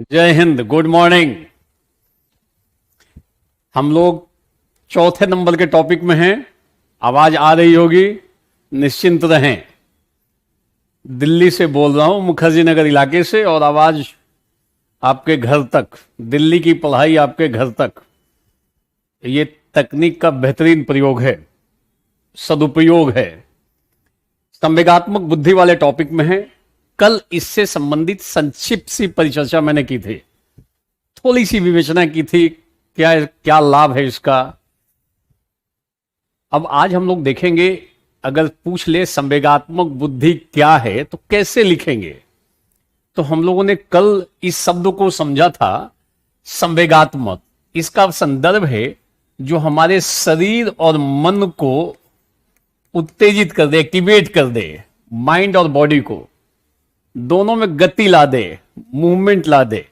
जय Hind, good morning. हम लोग चौथे नंबर के टॉपिक में हैं। आवाज आ रही होगी, निश्चिंत रहें। दिल्ली से बोल रहा हूं, मुखर्जी नगर इलाके से, और आवाज आपके घर तक, दिल्ली की पढ़ाई आपके घर तक। ये तकनीक का बेहतरीन प्रयोग है, सदुपयोग है। संवेगात्मक बुद्धि वाले टॉपिक में है। कल इससे संबंधित संक्षिप्त सी परिचर्चा मैंने की थी, थोड़ी सी विवेचना की थी, क्या क्या लाभ है इसका। अब आज हम लोग देखेंगे, अगर पूछ ले संवेगात्मक बुद्धि क्या है तो कैसे लिखेंगे। तो हम लोगों ने कल इस शब्द को समझा था, संवेगात्मक। इसका संदर्भ है जो हमारे शरीर और मन को उत्तेजित कर दे, एक्टिवेट कर दे, माइंड और बॉडी को दोनों में गति ला दे, मूवमेंट ला दे।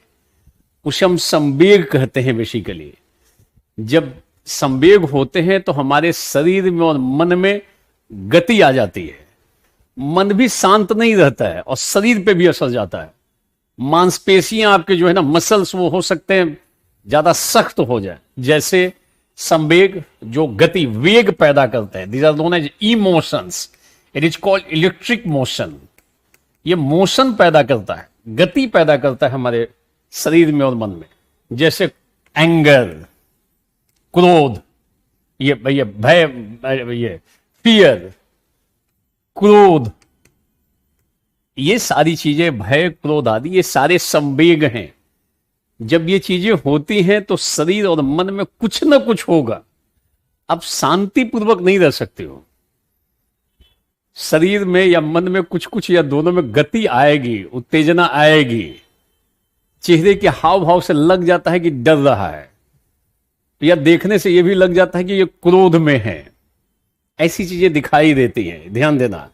उसे हम संवेग कहते हैं बेसिकली। जब संवेग होते हैं तो हमारे शरीर में और मन में गति आ जाती है। मन भी शांत नहीं रहता है और शरीर पे भी असर जाता है। मांसपेशियां आपके जो है ना, मसल्स, वो हो सकते हैं ज्यादा सख्त हो जाए। जैसे संवेग जो गति, वेग पैदा करते हैं, these are known as emotions. It is called electric motion. ये मोशन पैदा करता है, गति पैदा करता है हमारे शरीर में और मन में। जैसे एंगर, क्रोध, ये भय, ये फियर, क्रोध, ये सारी चीजें, भय, क्रोध आदि, ये सारे संवेग हैं। जब ये चीजें होती हैं तो शरीर और मन में कुछ ना कुछ होगा। आप शांतिपूर्वक नहीं रह सकते हो। शरीर में या मन में कुछ कुछ या दोनों में गति आएगी, उत्तेजना आएगी। चेहरे के हाव भाव से लग जाता है कि डर रहा है, या देखने से यह भी लग जाता है कि ये क्रोध में है। ऐसी चीजें दिखाई देती हैं। ध्यान देना,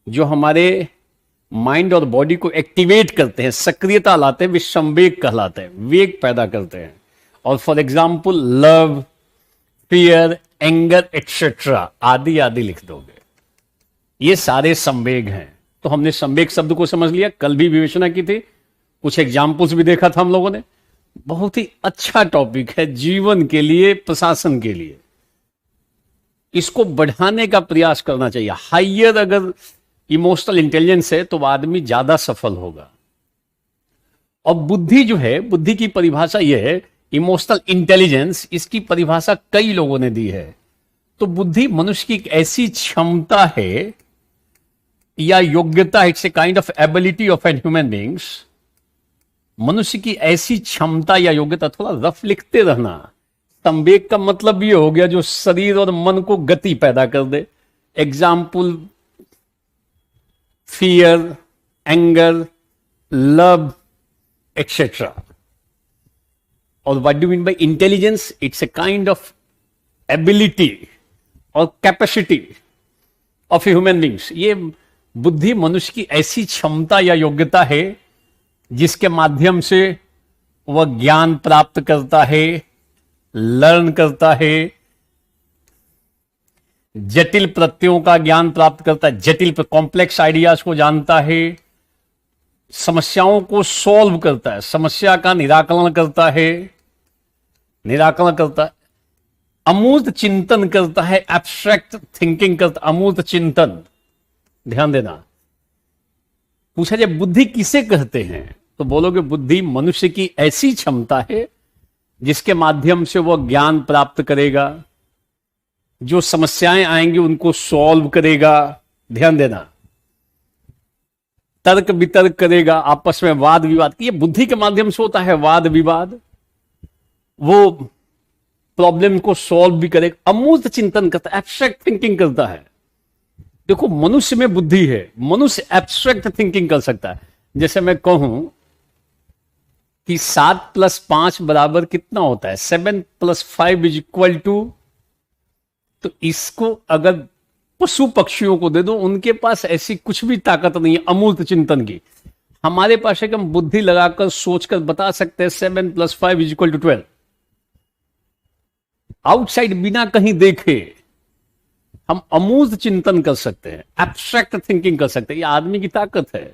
जो हमारे माइंड और बॉडी को एक्टिवेट करते हैं, सक्रियता लाते हैं, वे संवेग कहलाते हैं, वेग पैदा करते हैं। और for example love, fear, anger etcetera आदि आदि लिख दोगे। ये सारे संवेग हैं। तो हमने संवेग शब्द को समझ लिया, कल भी विवेचना की थी, कुछ एग्जाम्पल्स भी देखा था हम लोगों ने। बहुत ही अच्छा टॉपिक है जीवन के लिए, प्रशासन के लिए। इसको बढ़ाने का प्रयास करना चाहिए। हाइयर अगर इमोशनल इंटेलिजेंस है तो आदमी ज्यादा सफल होगा। और बुद्धि जो है, बुद्धि की परिभाषा यह है, इमोशनल इंटेलिजेंस, इसकी परिभाषा कई लोगों ने दी है। तो बुद्धि मनुष्य की एक ऐसी क्षमता है या योग्यता, it's a kind of ability of an human beings. मनुष्य की ऐसी क्षमता या योग्यता, थोड़ा रफ लिखते रहना। संवेग का मतलब ये हो गया जो शरीर और मन को गति पैदा कर दे। Example fear, anger, love etcetera. और what do mean by intelligence? It's a kind of ability और कैपेसिटी ऑफ ह्यूमन बींग्स। ये बुद्धि मनुष्य की ऐसी क्षमता या योग्यता है जिसके माध्यम से वह ज्ञान प्राप्त करता है, लर्न करता है, जटिल प्रत्ययों का ज्ञान प्राप्त करता है, जटिल कॉम्प्लेक्स आइडियाज को जानता है, समस्याओं को सॉल्व करता है, समस्या का निराकरण करता है, अमूर्त चिंतन करता है, एब्स्ट्रैक्ट थिंकिंग करता, अमूर्त चिंतन। ध्यान देना, पूछा जाए बुद्धि किसे कहते हैं तो बोलोगे बुद्धि मनुष्य की ऐसी क्षमता है जिसके माध्यम से वह ज्ञान प्राप्त करेगा, जो समस्याएं आएंगी उनको सॉल्व करेगा। ध्यान देना, तर्क वितर्क करेगा, आपस में वाद विवाद, ये बुद्धि के माध्यम से होता है। वाद विवाद, वो प्रॉब्लम को सॉल्व भी करेगा, अमूर्त चिंतन करता है, एब्स्ट्रैक्ट थिंकिंग करता है। देखो, मनुष्य में बुद्धि है, मनुष्य एब्स्ट्रैक्ट थिंकिंग कर सकता है। जैसे मैं कहूं कि 7 + 5 बराबर कितना होता है, 7 + 5 = 2, तो इसको अगर पशु पक्षियों को दे दो, उनके पास ऐसी कुछ भी ताकत नहीं है अमूर्त चिंतन की। हमारे पास है कि हम बुद्धि लगाकर सोचकर बता सकते हैं 7 + 5 = 12। आउटसाइड, बिना कहीं देखे हम अमूर्त चिंतन कर सकते हैं, एब्स्ट्रैक्ट थिंकिंग कर सकते हैं। ये आदमी की ताकत है।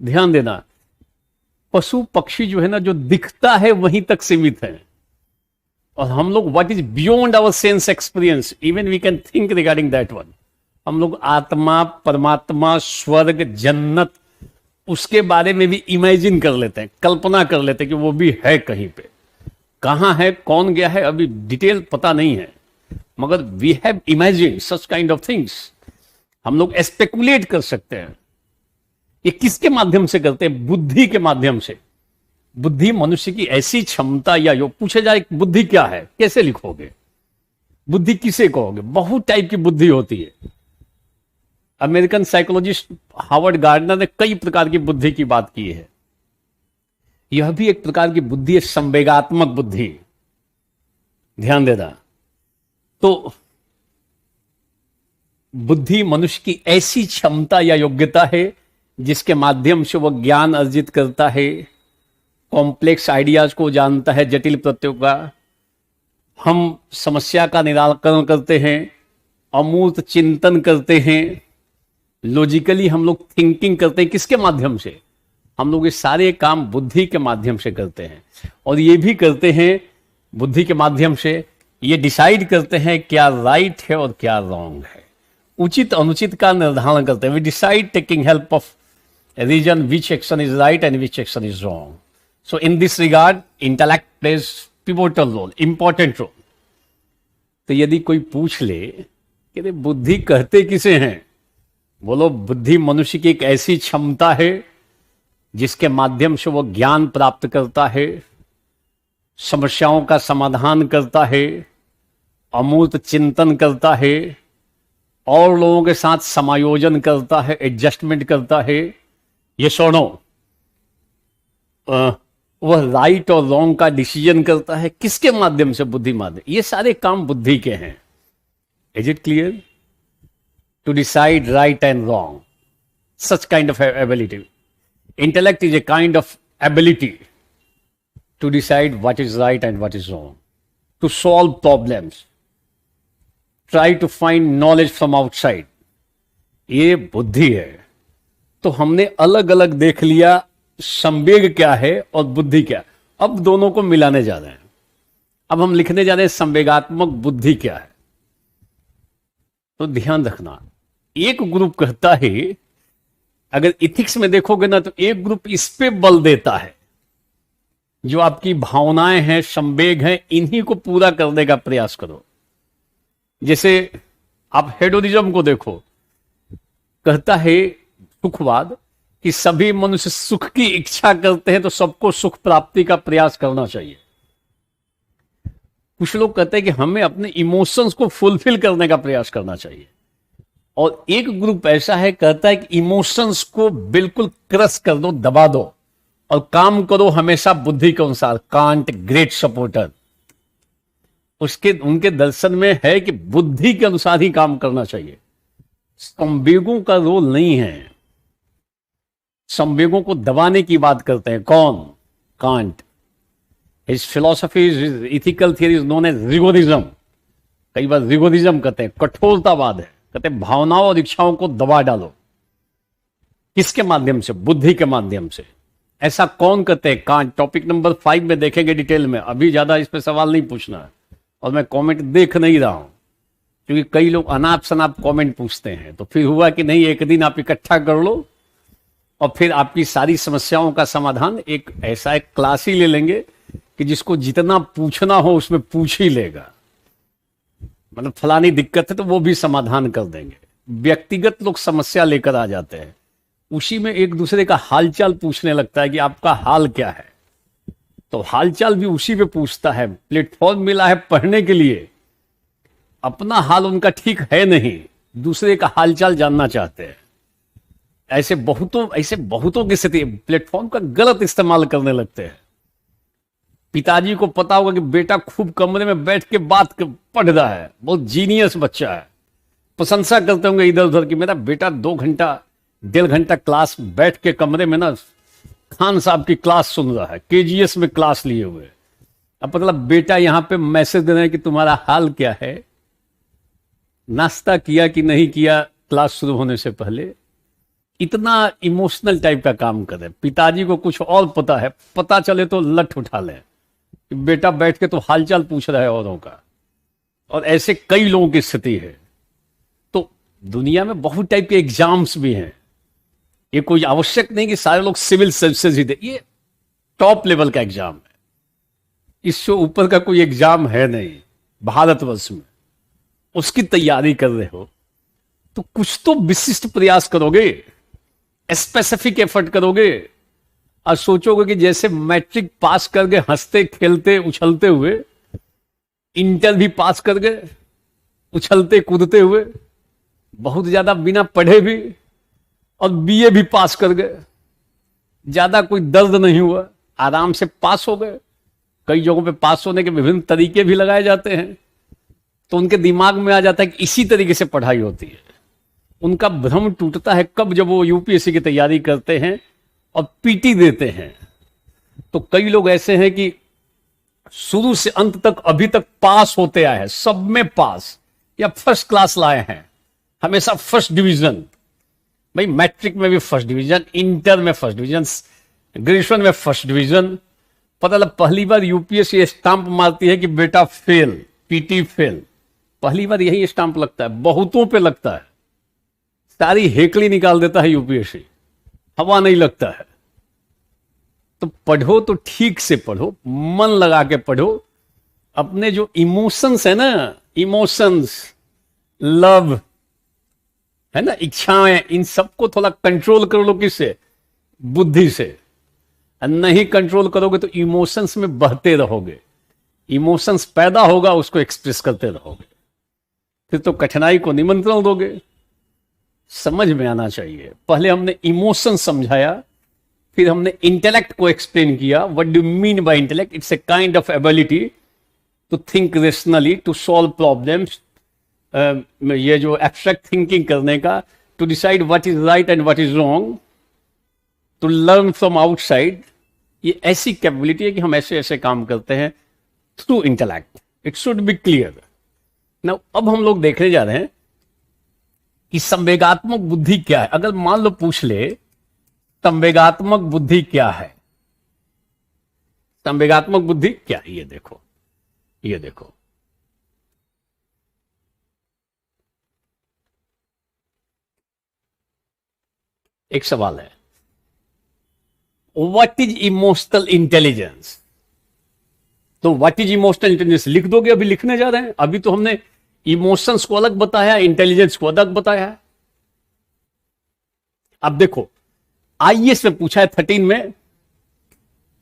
ध्यान देना, पशु पक्षी जो है ना, जो दिखता है वहीं तक सीमित है, और हम लोग what is beyond our sense experience, even we can think regarding that one. हम लोग आत्मा, परमात्मा, स्वर्ग, जन्नत, उसके बारे में भी इमेजिन कर लेते हैं, कल्पना कर लेते हैं कि वो भी है कहीं पे। कहां है, कौन गया है, अभी डिटेल पता नहीं है, मगर we have imagine such kind of things. हम लोग स्पेकुलेट कर सकते हैं। ये किसके माध्यम से करते हैं? बुद्धि के माध्यम से। बुद्धि मनुष्य की ऐसी क्षमता, या जो पूछे जाए बुद्धि क्या है, कैसे लिखोगे? बुद्धि किसे कहोगे? बहुत टाइप की बुद्धि होती है। अमेरिकन साइकोलॉजिस्ट हार्वर्ड गार्डनर ने कई प्रकार की बुद्धि की बात की है। यह भी एक प्रकार की बुद्धि है, संवेगात्मक बुद्धि। ध्यान देना। तो बुद्धि मनुष्य की ऐसी क्षमता या योग्यता है जिसके माध्यम से वह ज्ञान अर्जित करता है, कॉम्प्लेक्स आइडियाज को जानता है, जटिल प्रत्ययों का। हम समस्या का निराकरण करते हैं, अमूर्त चिंतन करते हैं, लॉजिकली हम लोग थिंकिंग करते हैं। किसके माध्यम से? हम लोग ये सारे काम बुद्धि के माध्यम से करते हैं। और ये भी करते हैं बुद्धि के माध्यम से, ये डिसाइड करते हैं क्या राइट है और क्या रॉन्ग है, उचित अनुचित का निर्धारण करते हैं। We decide taking help of reason which action is right and which action is wrong. So in this regard intellect plays pivotal role, important role. तो यदि कोई पूछ ले कि बुद्धि कहते किसे हैं, बोलो बुद्धि मनुष्य की एक ऐसी क्षमता है जिसके माध्यम से वो ज्ञान प्राप्त करता है, समस्याओं का समाधान करता है, अमूर्त चिंतन करता है, और लोगों के साथ समायोजन करता है, एडजस्टमेंट करता है। ये सुनो, वह राइट और रॉन्ग का डिसीजन करता है। किसके माध्यम से? बुद्धि माध्यम। ये सारे काम बुद्धि के हैं। Is it clear? To decide right and wrong, such kind of ability. Intellect is a kind of ability to decide what is right and what is wrong, to solve problems, try to find knowledge from outside. ये बुद्धि है। तो हमने अलग अलग देख लिया संवेग क्या है और बुद्धि क्या। अब दोनों को मिलाने जा रहे हैं। अब हम लिखने जा रहे हैं संवेगात्मक बुद्धि क्या है। तो ध्यान रखना, एक ग्रुप कहता है, अगर इथिक्स में देखोगे ना, तो एक ग्रुप इस पे बल देता है, जो आपकी भावनाएं हैं, संवेग हैं, इन्हीं को पूरा करने का प्रयास करो। जैसे आप हेडोनिज्म को देखो, कहता है सुखवाद कि सभी मनुष्य सुख की इच्छा करते हैं, तो सबको सुख प्राप्ति का प्रयास करना चाहिए। कुछ लोग कहते हैं कि हमें अपने इमोशंस को फुलफिल करने का प्रयास करना चाहिए। और एक ग्रुप ऐसा है, कहता है कि इमोशंस को बिल्कुल क्रश कर दो, दबा दो, और काम करो हमेशा बुद्धि के अनुसार। कांट ग्रेट सपोर्टर, उनके दर्शन में है कि बुद्धि के अनुसार ही काम करना चाहिए। संवेगों का रोल नहीं है। संवेगों को दबाने की बात करते हैं कौन? Kant. His philosophy, ethical theory is known as rigorism. कई बार रिगोरिज्म कहते हैं, कठोरतावाद है। कहते हैं भावनाओं और इच्छाओं को दबा डालो। किसके माध्यम से? बुद्धि के माध्यम से। ऐसा कौन कहते हैं? कांट। टॉपिक नंबर 5 में देखेंगे डिटेल में, अभी ज्यादा इस पे सवाल नहीं पूछना है, और मैं कमेंट देख नहीं रहा हूं, क्योंकि कई लोग अनाप शनाप कमेंट पूछते हैं। तो फिर हुआ कि नहीं, एक दिन आप इकट्ठा कर लो और फिर आपकी सारी समस्याओं का समाधान एक ऐसा एक क्लास ही ले लेंगे कि जिसको जितना पूछना हो उसमें पूछ ही लेगा। मतलब फलानी दिक्कत है तो वो भी समाधान कर देंगे। व्यक्तिगत लोग समस्या लेकर आ जाते हैं, उसी में एक दूसरे का हालचाल पूछने लगता है कि आपका हाल क्या है। तो हालचाल भी उसी पे पूछता है। प्लेटफॉर्म मिला है पढ़ने के लिए, अपना हाल उनका ठीक है नहीं, दूसरे का हालचाल जानना चाहते हैं। ऐसे बहुतों की स्थिति, प्लेटफॉर्म का गलत इस्तेमाल करने लगते हैं। पिताजी को पता होगा कि बेटा खूब कमरे में बैठ के पढ़ रहा है, बहुत जीनियस बच्चा है, प्रशंसा करते होंगे इधर उधर कि मेरा बेटा 2 घंटा 1.5 घंटा क्लास बैठ के कमरे में ना खान साहब की क्लास सुन रहा है, केजीएस में क्लास लिए हुए। अब मतलब बेटा यहां पे मैसेज दे रहे हैं कि तुम्हारा हाल क्या है, नाश्ता किया कि नहीं किया क्लास शुरू होने से पहले, इतना इमोशनल टाइप का काम करे, पिताजी को कुछ और पता है, पता चले तो लठ उठा ले, बेटा बैठ के तो हालचाल पूछ रहा है औरों का। और ऐसे कई लोगों की स्थिति है। तो दुनिया में बहुत टाइप के एग्जाम्स भी हैं, ये कोई आवश्यक नहीं कि सारे लोग सिविल सर्विसेज ही दे, ये टॉप लेवल का एग्जाम है, इससे ऊपर का कोई एग्जाम है नहीं भारतवर्ष में। उसकी तैयारी कर रहे हो तो कुछ तो विशिष्ट प्रयास करोगे, स्पेसिफिक एफर्ट करोगे, और सोचोगे कि जैसे मैट्रिक पास कर गए हंसते खेलते उछलते हुए, इंटर भी पास कर गए उछलते कूदते हुए, बहुत ज्यादा बिना पढ़े भी, और बीए भी पास कर गए, ज्यादा कोई दर्द नहीं हुआ, आराम से पास हो गए। कई जगहों पे पास होने के विभिन्न तरीके भी लगाए जाते हैं, तो उनके दिमाग में आ जाता है कि इसी तरीके से पढ़ाई होती है। उनका भ्रम टूटता है कब, जब वो यूपीएससी की तैयारी करते हैं और पीटी देते हैं। तो कई लोग ऐसे हैं कि शुरू से अंत तक अभी तक पास होते आए हैं, सब में पास या फर्स्ट क्लास लाए हैं, हमेशा फर्स्ट डिवीजन। भाई मैट्रिक में भी फर्स्ट डिवीजन, इंटर में फर्स्ट डिवीजन, ग्रेजुएशन में फर्स्ट डिवीजन। पता लग पहली बार यूपीएससी स्टांप मारती है कि बेटा फेल, पीटी फेल, पहली बार यही स्टांप लगता है, बहुतों पे लगता है, सारी हेकड़ी निकाल देता है यूपीएससी, हवा नहीं लगता है। तो पढ़ो तो ठीक से पढ़ो, मन लगा के पढ़ो, अपने जो इमोशंस है ना, इमोशंस, लव है ना, इच्छाएं, इन सबको थोड़ा कंट्रोल कर लो, किससे, बुद्धि से। नहीं कंट्रोल करोगे तो इमोशंस में बहते रहोगे, इमोशंस पैदा होगा, उसको एक्सप्रेस करते रहोगे, फिर तो कठिनाई को निमंत्रण दोगे। समझ में आना चाहिए, पहले हमने इमोशन समझाया, फिर हमने इंटेलेक्ट को एक्सप्लेन किया। What do mean by intellect? It's a kind of ability to think rationally, to solve problems, ये जो एब्स्ट्रैक्ट थिंकिंग करने का, to decide what is right and what is wrong, to learn from outside. ये ऐसी capability है कि हम ऐसे ऐसे काम करते हैं through intellect. It should be clear. Now अब हम लोग देखने जा रहे हैं कि संवेगात्मक बुद्धि क्या है। अगर मान लो पूछ ले संवेगात्मक बुद्धि क्या है, संवेगात्मक बुद्धि क्या है, ये देखो, ये देखो, एक सवाल है, व्हाट इज इमोशनल इंटेलिजेंस? तो व्हाट इज इमोशनल इंटेलिजेंस लिख दोगे, अभी लिखने जा रहे हैं। अभी तो हमने इमोशंस को अलग बताया, इंटेलिजेंस को अलग बताया है। अब देखो आईएएस में पूछा है 13 में,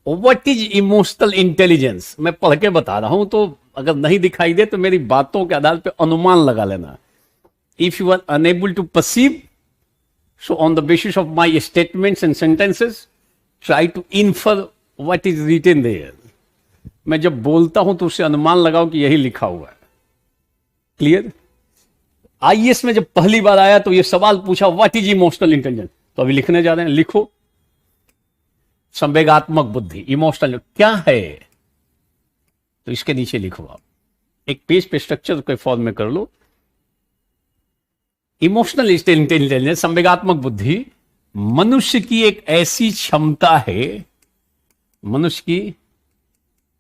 व्हाट इज इमोशनल इंटेलिजेंस। मैं पढ़ के बता रहा हूं, तो अगर नहीं दिखाई दे तो मेरी बातों के आधार पर अनुमान लगा लेना। If you are unable to perceive, so on the basis of my statements and sentences try to infer what is written there. मैं जब बोलता हूं तो उससे अनुमान लगाओ कि यही लिखा हुआ है। क्लियर? आईएएस में जब पहली बार आया तो यह सवाल पूछा, व्हाट इज इमोशनल इंटेलिजेंस, तो अभी लिखने जा रहे हैं, लिखो संवेगात्मक बुद्धि, इमोशनल क्या है, तो इसके नीचे लिखो आप, एक पेज पे स्ट्रक्चर के फॉर्म में कर लो। इमोशनल इंटेलिजेंस, संवेगात्मक बुद्धि, मनुष्य की एक ऐसी क्षमता है, मनुष्य की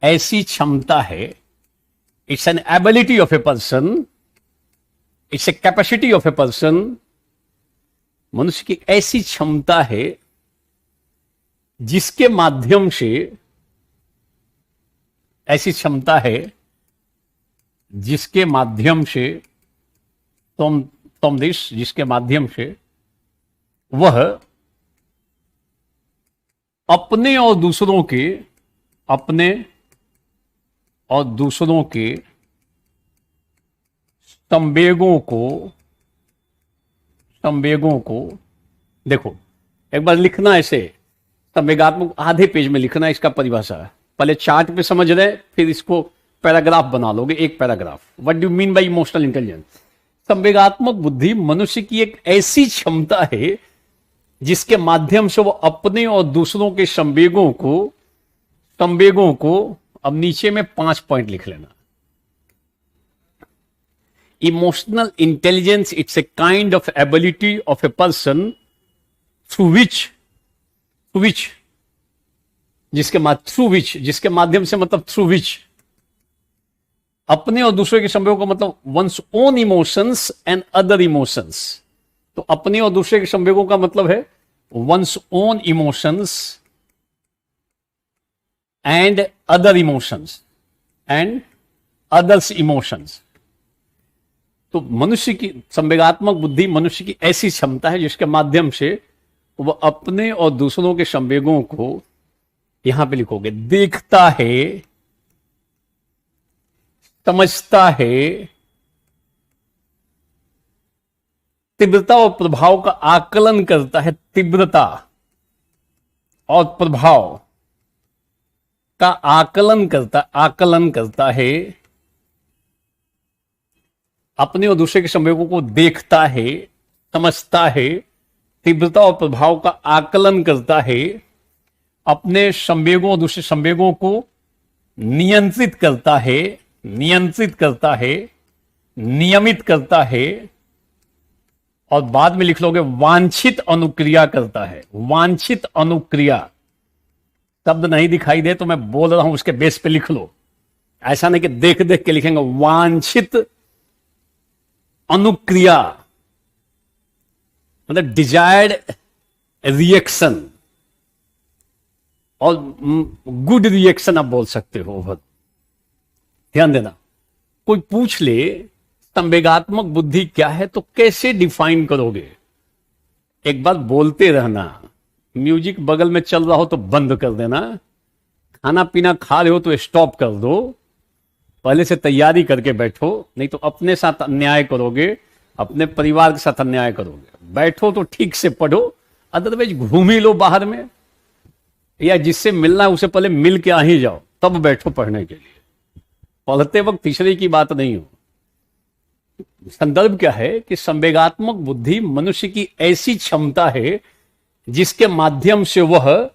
ऐसी क्षमता है, it's an ability of a person, it's a capacity of a person. मनुष्य की ऐसी क्षमता है जिसके माध्यम से, ऐसी क्षमता है जिसके माध्यम से जिसके माध्यम से वह अपने और दूसरों के संवेगों को देखो, एक बार लिखना ऐसे, संवेगात्मक आधे पेज में लिखना, इसका परिभाषा है। पहले चार्ट पे समझ रहे, फिर इसको पैराग्राफ बना लोगे, एक paragraph. What do mean by emotional intelligence? संवेगात्मक बुद्धि मनुष्य की एक ऐसी क्षमता है जिसके माध्यम से वो अपने और दूसरों के संवेगों को, अब नीचे में 5 पॉइंट लिख लेना। Emotional intelligence, it's a kind of ability of a person through which जिसके माध्यम से मतलब थ्रू विच अपने और दूसरे के संवेगों का मतलब one's own emotions and other emotions. तो अपने और दूसरे के संवेगों का मतलब है one's own emotions and other emotions and others emotions. तो मनुष्य की संवेगात्मक बुद्धि मनुष्य की ऐसी क्षमता है जिसके माध्यम से वह अपने और दूसरों के संवेगों को, यहां पे लिखोगे, देखता है, समझता है, तीव्रता और प्रभाव का आकलन करता है, तीव्रता और प्रभाव का आकलन करता है, अपने और दूसरे के संवेगों को देखता है, समझता है, तीव्रता और प्रभाव का आकलन करता है, अपने संवेगों और दूसरे संवेगों को नियंत्रित करता है, नियमित करता है, और बाद में लिख लोगे वांछित अनुक्रिया करता है। वांछित अनुक्रिया शब्द नहीं दिखाई दे तो मैं बोल रहा हूं उसके बेस पे लिख लो, ऐसा नहीं कि देख देख के लिखेंगे। वांछित अनुक्रिया मतलब डिजायर्ड रिएक्शन, और गुड रिएक्शन आप बोल सकते हो। बहुत ध्यान देना, कोई पूछ ले संवेगात्मक बुद्धि क्या है तो कैसे डिफाइन करोगे? एक बार बोलते रहना, म्यूजिक बगल में चल रहा हो तो बंद कर देना, खाना पीना खा रहे हो तो स्टॉप कर दो, पहले से तैयारी करके बैठो, नहीं तो अपने साथ अन्याय करोगे, अपने परिवार के साथ अन्याय करोगे। बैठो तो ठीक से पढ़ो, अदरवाइज घूम ही लो बाहर में, या जिससे मिलना है उसे पहले मिल के आ ही जाओ, तब बैठो पढ़ने के लिए। पढ़ते वक्त तीसरे की बात नहीं हो। संदर्भ क्या है कि संवेगात्मक बुद्धि मनुष्य की ऐसी क्षमता है जिसके माध्यम से वह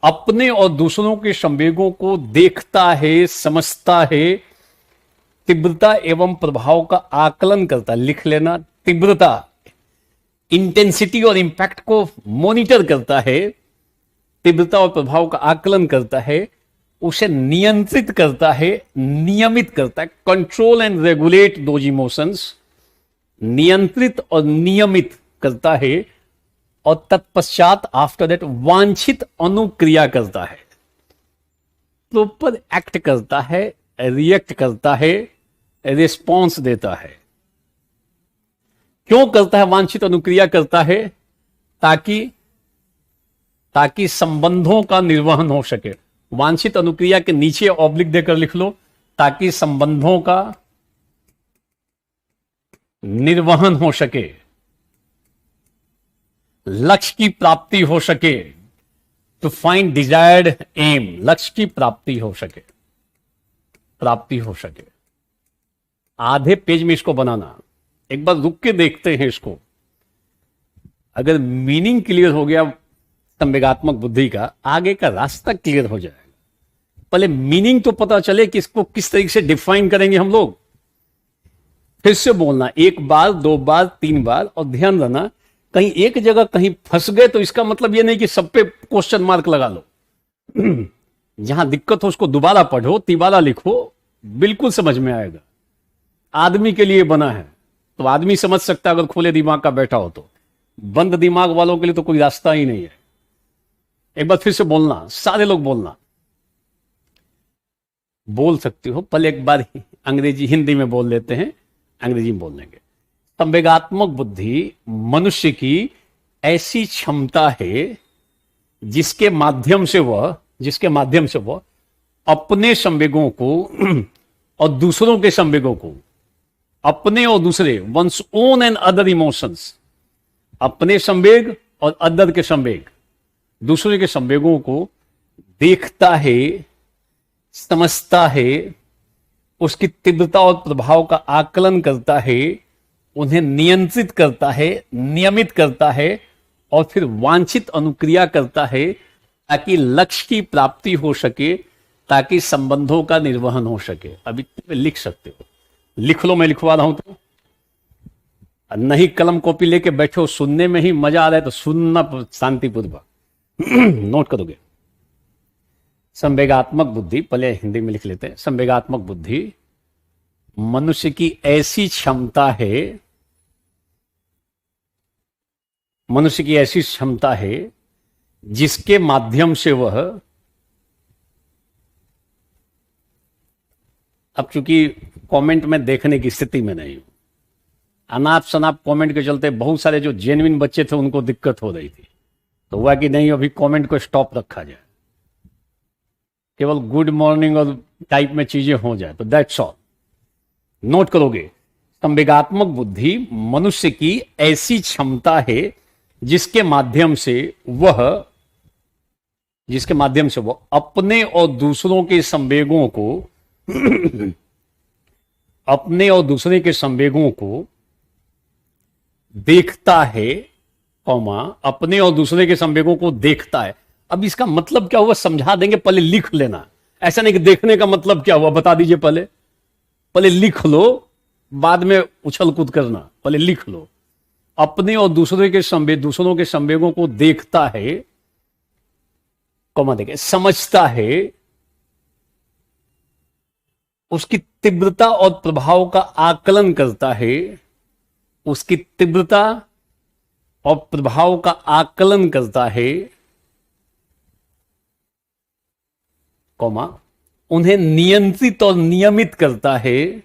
अपने और दूसरों के संवेगों को देखता है, समझता है, तीव्रता एवं प्रभाव का आकलन करता है। लिख लेना, तीव्रता, इंटेंसिटी और इंपैक्ट को मॉनिटर करता है, तीव्रता और प्रभाव का आकलन करता है, उसे नियंत्रित करता है, नियमित करता है। Control and regulate those emotions, नियंत्रित और नियमित करता है, और तत्पश्चात आफ्टर दैट वांछित अनुक्रिया करता है, प्रॉपर एक्ट करता है, रिएक्ट करता है, रिस्पॉन्स देता है। क्यों करता है? वांछित अनुक्रिया करता है ताकि संबंधों का निर्वहन हो सके। वांछित अनुक्रिया के नीचे ऑब्लिक देकर लिख लो, ताकि संबंधों का निर्वहन हो सके, लक्ष्य की प्राप्ति हो सके, टू फाइंड डिजायर्ड एम, लक्ष्य की प्राप्ति हो सके। आधे पेज में इसको बनाना, एक बार रुक के देखते हैं इसको। अगर मीनिंग क्लियर हो गया संवेगात्मक बुद्धि का, आगे का रास्ता क्लियर हो जाएगा। पहले मीनिंग तो पता चले कि इसको किस तरीके से डिफाइन करेंगे हम लोग। फिर से बोलना, एक बार, दो बार, तीन बार, और ध्यान रखना कहीं एक जगह कहीं फंस गए तो इसका मतलब यह नहीं कि सब पे क्वेश्चन मार्क लगा लो। जहां दिक्कत हो उसको दोबारा पढ़ो, तिबारा लिखो, बिल्कुल समझ में आएगा। आदमी के लिए बना है तो आदमी समझ सकता है अगर खुले दिमाग का बैठा हो तो। बंद दिमाग वालों के लिए तो कोई रास्ता ही नहीं है। एक बार फिर से बोलना, सारे लोग बोलना, बोल सकते हो। पहले एक बार अंग्रेजी हिंदी में बोल लेते हैं, अंग्रेजी में बोल लेंगे। संवेगात्मक बुद्धि मनुष्य की ऐसी क्षमता है जिसके माध्यम से वह अपने संवेगों को और दूसरों के संवेगों को, अपने और दूसरे, one's own and other emotions, अपने संवेग और अदर के संवेग, दूसरे के संवेगों को देखता है, समझता है, उसकी तीव्रता और प्रभाव का आकलन करता है, उन्हें नियंत्रित करता है, नियमित करता है, और फिर वांछित अनुक्रिया करता है ताकि लक्ष्य की प्राप्ति हो सके, ताकि संबंधों का निर्वहन हो सके। अभी लिख सकते हो, लिख लो, मैं लिखवा रहा हूं तो नहीं कलम कॉपी लेके बैठो, सुनने में ही मजा आ रहा है तो सुनना शांतिपूर्वक। नोट करोगे। संवेगात्मक बुद्धि, पहले हिंदी में लिख लेते हैं। संवेगात्मक बुद्धि मनुष्य की ऐसी क्षमता है, मनुष्य की ऐसी क्षमता है जिसके माध्यम से वह, अब चूंकि कमेंट में देखने की स्थिति में नहीं हूं, अनाप शनाप कमेंट के चलते बहुत सारे जो जेन्युइन बच्चे थे उनको दिक्कत हो रही थी, तो हुआ कि नहीं अभी कमेंट को स्टॉप रखा जाए, केवल गुड मॉर्निंग और टाइप में चीजें हो जाए, तो दैट्स ऑल। नोट करोगे। संवेगात्मक बुद्धि मनुष्य की ऐसी क्षमता है जिसके माध्यम से वह अपने और दूसरों के संवेगों को अपने और दूसरे के संवेगों को देखता है, कौमा अपने और दूसरे के संवेगों को देखता है। अब इसका मतलब क्या हुआ समझा देंगे, पहले लिख लेना। ऐसा नहीं कि देखने का मतलब क्या हुआ बता दीजिए, पहले लिख लो, बाद में उछल कूद करना, पहले लिख लो। अपने और दूसरों के संवेगों को देखता है, कौमा देखे, समझता है, उसकी तीव्रता और प्रभाव का आकलन करता है, उसकी तीव्रता और प्रभाव का आकलन करता है, कौमा उन्हें नियंत्रित और नियमित करता है,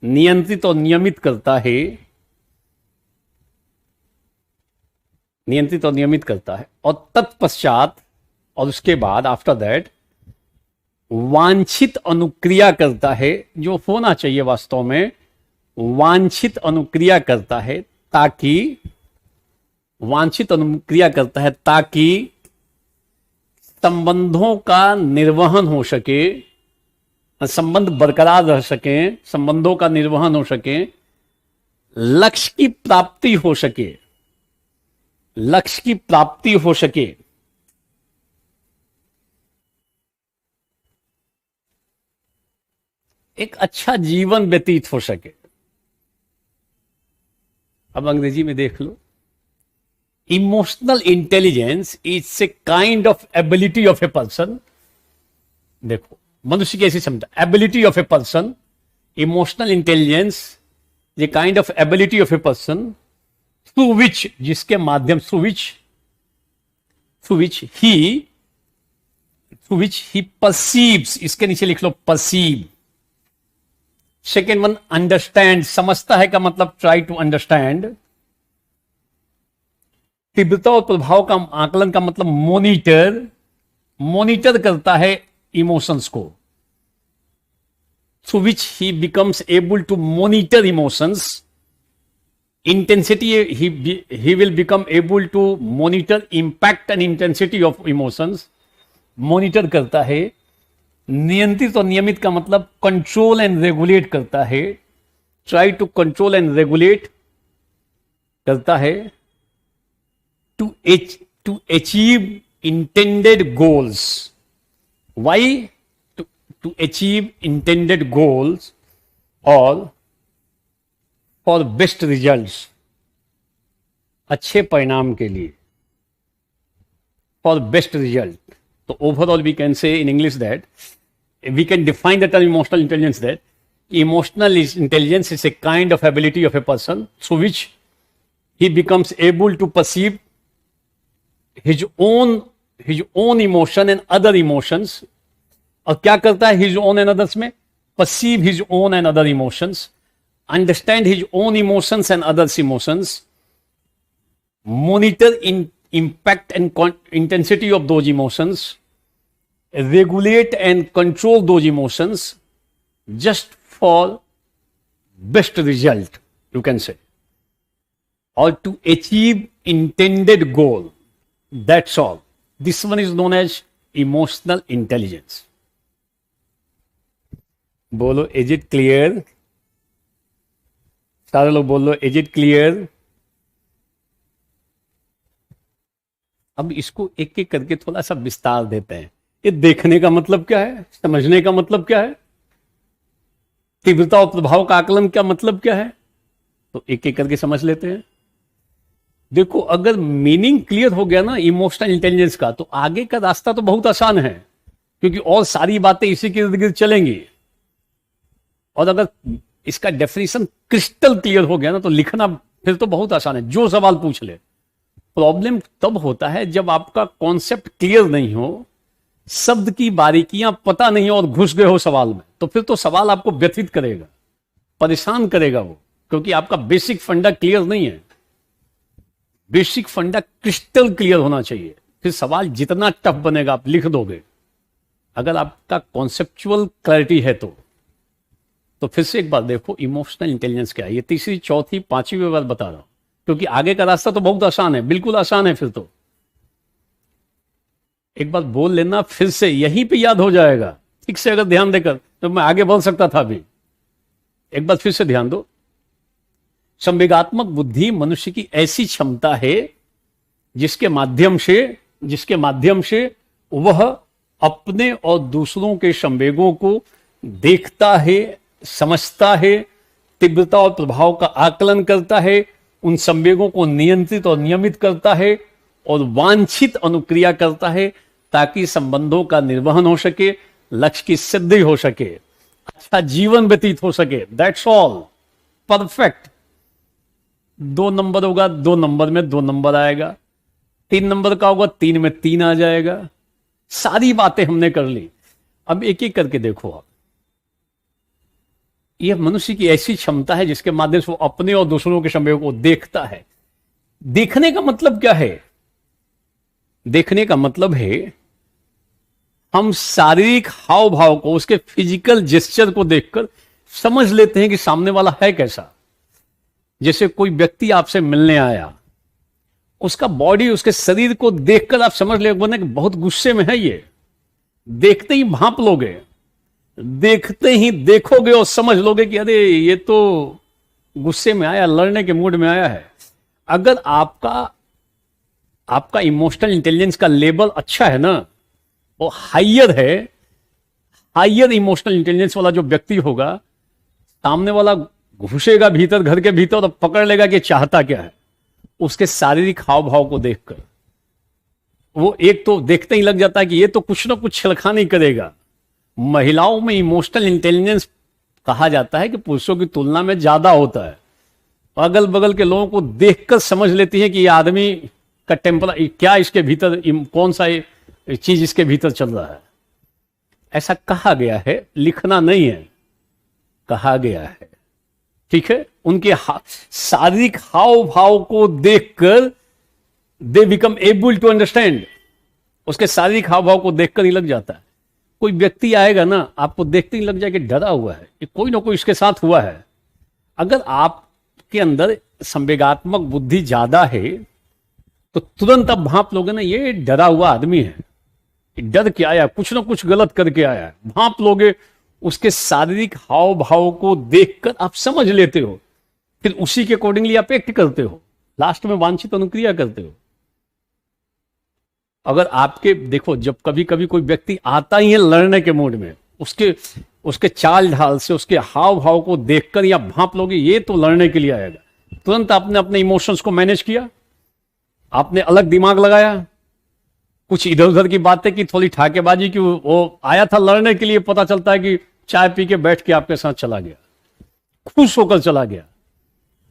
नियंत्रित और नियमित करता है, नियंत्रित और नियमित करता है, और तत्पश्चात और उसके बाद आफ्टर दैट वांछित अनुक्रिया करता है, जो होना चाहिए वास्तव में, वांछित अनुक्रिया करता है ताकि संबंधों का निर्वहन हो सके, संबंध बरकरार रह सके, संबंधों का निर्वहन हो सके, लक्ष्य की प्राप्ति हो सके, लक्ष्य की प्राप्ति हो सके, एक अच्छा जीवन व्यतीत हो सके। अब अंग्रेजी में देख लो। Emotional intelligence is a kind of ability of a person, देखो मनुष्य की ऐसी क्षमता, ability of a person, emotional intelligence a kind of ability of a person through which, जिसके माध्यम, थ्रू विच ही परसीव्स, इसके नीचे लिख लो परसीव। सेकेंड वन अंडरस्टैंड, समझता है का मतलब ट्राई टू अंडरस्टैंड। तीव्रता और प्रभाव का आकलन का मतलब मॉनिटर करता है इमोशंस को, through which he becomes able to monitor emotions. Intensity, he will become able to monitor impact and intensity of emotions, monitor करता है। नियंत्रित और नियमित का मतलब कंट्रोल एंड रेगुलेट करता है, try to control and regulate करता है, to achieve intended goals. Why? To achieve intended goals और फॉर बेस्ट रिजल्ट्स, अच्छे परिणाम के लिए, फॉर बेस्ट रिजल्ट। तो overall we can say in English that we can define the term emotional intelligence that emotional intelligence is a kind of ability of a person through which he becomes able to perceive his own emotion and other emotions। और क्या करता है his own and others में? perceive his own and other emotions, understand his own emotions and others emotions, monitor impact and intensity of those emotions, regulate and control those emotions just for best result, you can say, or to achieve intended goal. That's all. This one is known as emotional intelligence. बोलो, is it clear? सारे लोग बोलो, is it clear? अब इसको एक एक करके थोड़ा सा विस्तार देते हैं। ये देखने का मतलब क्या है, समझने का मतलब क्या है, तीव्रता और प्रभाव का आकलन का मतलब क्या है, तो एक एक करके समझ लेते हैं। देखो, अगर मीनिंग क्लियर हो गया ना इमोशनल इंटेलिजेंस का, तो आगे का रास्ता तो बहुत आसान है, क्योंकि और सारी बातें इसी के इर्द गिर्द चलेंगी। और अगर इसका डेफिनेशन क्रिस्टल क्लियर हो गया ना, तो लिखना फिर तो बहुत आसान है, जो सवाल पूछ ले। प्रॉब्लम तब होता है जब आपका कॉन्सेप्ट क्लियर नहीं हो, शब्द की बारीकियां पता नहीं हो और घुस गए हो सवाल में, तो फिर तो सवाल आपको व्यथित करेगा, परेशान करेगा वो, क्योंकि आपका बेसिक फंडा क्लियर नहीं है। बेसिक फंडा क्रिस्टल क्लियर होना चाहिए, फिर सवाल जितना टफ बनेगा आप लिख दोगे। अगर आपका कॉन्सेप्चुअल क्लैरिटी है तो फिर से एक बार देखो इमोशनल इंटेलिजेंस क्या है। ये तीसरी, चौथी, पांचवी बार बता रहा हूं, क्योंकि आगे का रास्ता तो बहुत आसान है, बिल्कुल आसान है। फिर तो एक बार बोल लेना, फिर से यहीं पे याद हो जाएगा ठीक से, अगर ध्यान देकर, तो मैं आगे बढ़ सकता था अभी। एक बार फिर से ध्यान दो। संवेगात्मक बुद्धि मनुष्य की ऐसी क्षमता है जिसके माध्यम से वह अपने और दूसरों के संवेगों को देखता है, समझता है, तीव्रता और प्रभाव का आकलन करता है, उन संवेगों को नियंत्रित और नियमित करता है और वांछित अनुक्रिया करता है, ताकि संबंधों का निर्वहन हो सके, लक्ष्य की सिद्धि हो सके, अच्छा जीवन व्यतीत हो सके। That's all, perfect. 2 नंबर होगा, 2 नंबर में 2 नंबर आएगा, 3 नंबर का होगा, 3 में 3 आ जाएगा। सारी बातें हमने कर ली। अब एक एक करके देखो। आप, यह मनुष्य की ऐसी क्षमता है जिसके माध्यम से वो अपने और दूसरों के संवेगों को देखता है। देखने का मतलब क्या है? देखने का मतलब है हम शारीरिक हाव भाव को, उसके फिजिकल जेस्चर को देखकर समझ लेते हैं कि सामने वाला है कैसा। जैसे कोई व्यक्ति आपसे मिलने आया, उसका बॉडी, उसके शरीर को देखकर आप समझ ले बने कि बहुत गुस्से में है ये। देखते ही भांप लोगे, देखते ही देखोगे और समझ लोगे कि अरे ये तो गुस्से में आया, लड़ने के मूड में आया है। अगर आपका इमोशनल इंटेलिजेंस का लेवल अच्छा है ना, वो हाइयर है, हाइयर इमोशनल इंटेलिजेंस वाला जो व्यक्ति होगा, सामने वाला घुसेगा भीतर, घर के भीतर, और पकड़ लेगा कि चाहता क्या है। उसके शारीरिक हाव भाव को देखकर वो एक तो देखते ही लग जाता है कि ये तो कुछ ना कुछ छेड़खानी करेगा। महिलाओं में इमोशनल इंटेलिजेंस कहा जाता है कि पुरुषों की तुलना में ज्यादा होता है। अगल बगल के लोगों को देखकर समझ लेती है कि ये आदमी का टेम्पर क्या, इसके भीतर कौन सा चीज इसके भीतर चल रहा है। ऐसा कहा गया है, लिखना नहीं है, कहा गया है। ठीक है, उनके शारीरिक हाव भाव को देखकर they become able to understand. उसके शारीरिक हाव भाव को देखकर ही लग जाता है। कोई व्यक्ति आएगा ना, आपको देखते ही लग जाए कि डरा हुआ है, कि कोई ना कोई इसके साथ हुआ है। अगर आपके अंदर संवेगात्मक बुद्धि ज्यादा है तो तुरंत आप भांप लोगे ना, ये डरा हुआ आदमी है, डर के आया, कुछ ना कुछ गलत करके आया है। भांप लोगे, उसके शारीरिक हाव भाव को देखकर आप समझ लेते हो, फिर उसी के अकॉर्डिंगली आप एक्ट करते हो, लास्ट में वांछित अनुक्रिया करते हो। अगर आपके देखो, जब कभी कभी कोई व्यक्ति आता ही है लड़ने के मूड में, उसके चाल ढाल से, उसके हाव भाव को देखकर या भांप लोगे ये तो लड़ने के लिए आएगा, तुरंत आपने अपने इमोशंस को मैनेज किया, आपने अलग दिमाग लगाया, कुछ इधर उधर की बातें की, थोड़ी ठाकेबाजी की, वो आया था लड़ने के लिए, पता चलता है कि चाय पी के बैठ के आपके साथ चला गया, खुश होकर चला गया।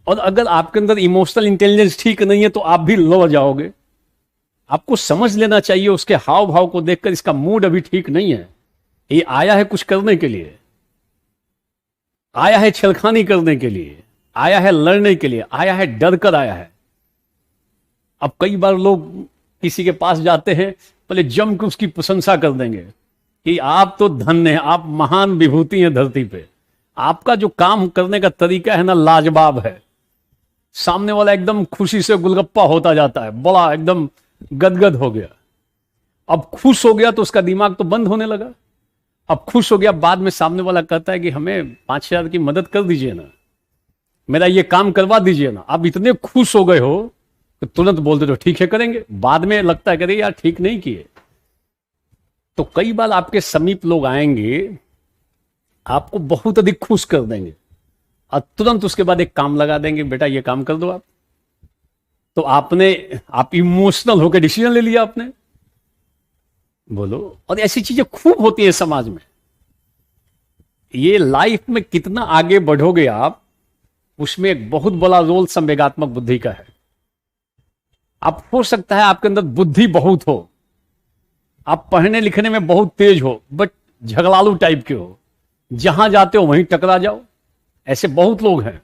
और अगर आपके अंदर इमोशनल इंटेलिजेंस ठीक नहीं है तो आप भी लड़ जाओगे। आपको समझ लेना चाहिए उसके हाव भाव को देखकर, इसका मूड अभी ठीक नहीं है, ये आया है कुछ करने के लिए, आया है छेड़खानी करने के लिए, आया है लड़ने के लिए, आया है डर कर आया है। अब कई बार लोग किसी के पास जाते हैं, पहले जम के उसकी प्रशंसा कर देंगे कि आप तो धन्य हैं, आप महान विभूति हैं धरती पे, आपका जो काम करने का तरीका है ना लाजवाब है। सामने वाला एकदम खुशी से गुलगप्पा होता जाता है, बड़ा एकदम गदगद हो गया। अब खुश हो गया तो उसका दिमाग तो बंद होने लगा। अब खुश हो गया, बाद में सामने वाला कहता है कि हमें 5,000 की मदद कर दीजिए ना, मेरा ये काम करवा दीजिए ना। आप इतने खुश हो गए हो तो तुरंत बोलते तो ठीक है करेंगे, बाद में लगता है कि यार ठीक नहीं किए। तो कई बार आपके समीप लोग आएंगे, आपको बहुत अधिक खुश कर देंगे, और तुरंत उसके बाद एक काम लगा देंगे, बेटा ये काम कर दो आप। तो आप इमोशनल होकर डिसीजन ले लिया आपने। बोलो, और ऐसी चीजें खूब होती हैं समाज में। ये लाइफ में कितना आगे बढ़ोगे आप, उसमें एक बहुत बड़ा रोल संवेगात्मक बुद्धि का है। आप हो सकता है आपके अंदर बुद्धि बहुत हो, आप पढ़ने लिखने में बहुत तेज हो, बट झगड़ालू टाइप के हो, जहां जाते हो वहीं टकरा जाओ। ऐसे बहुत लोग हैं,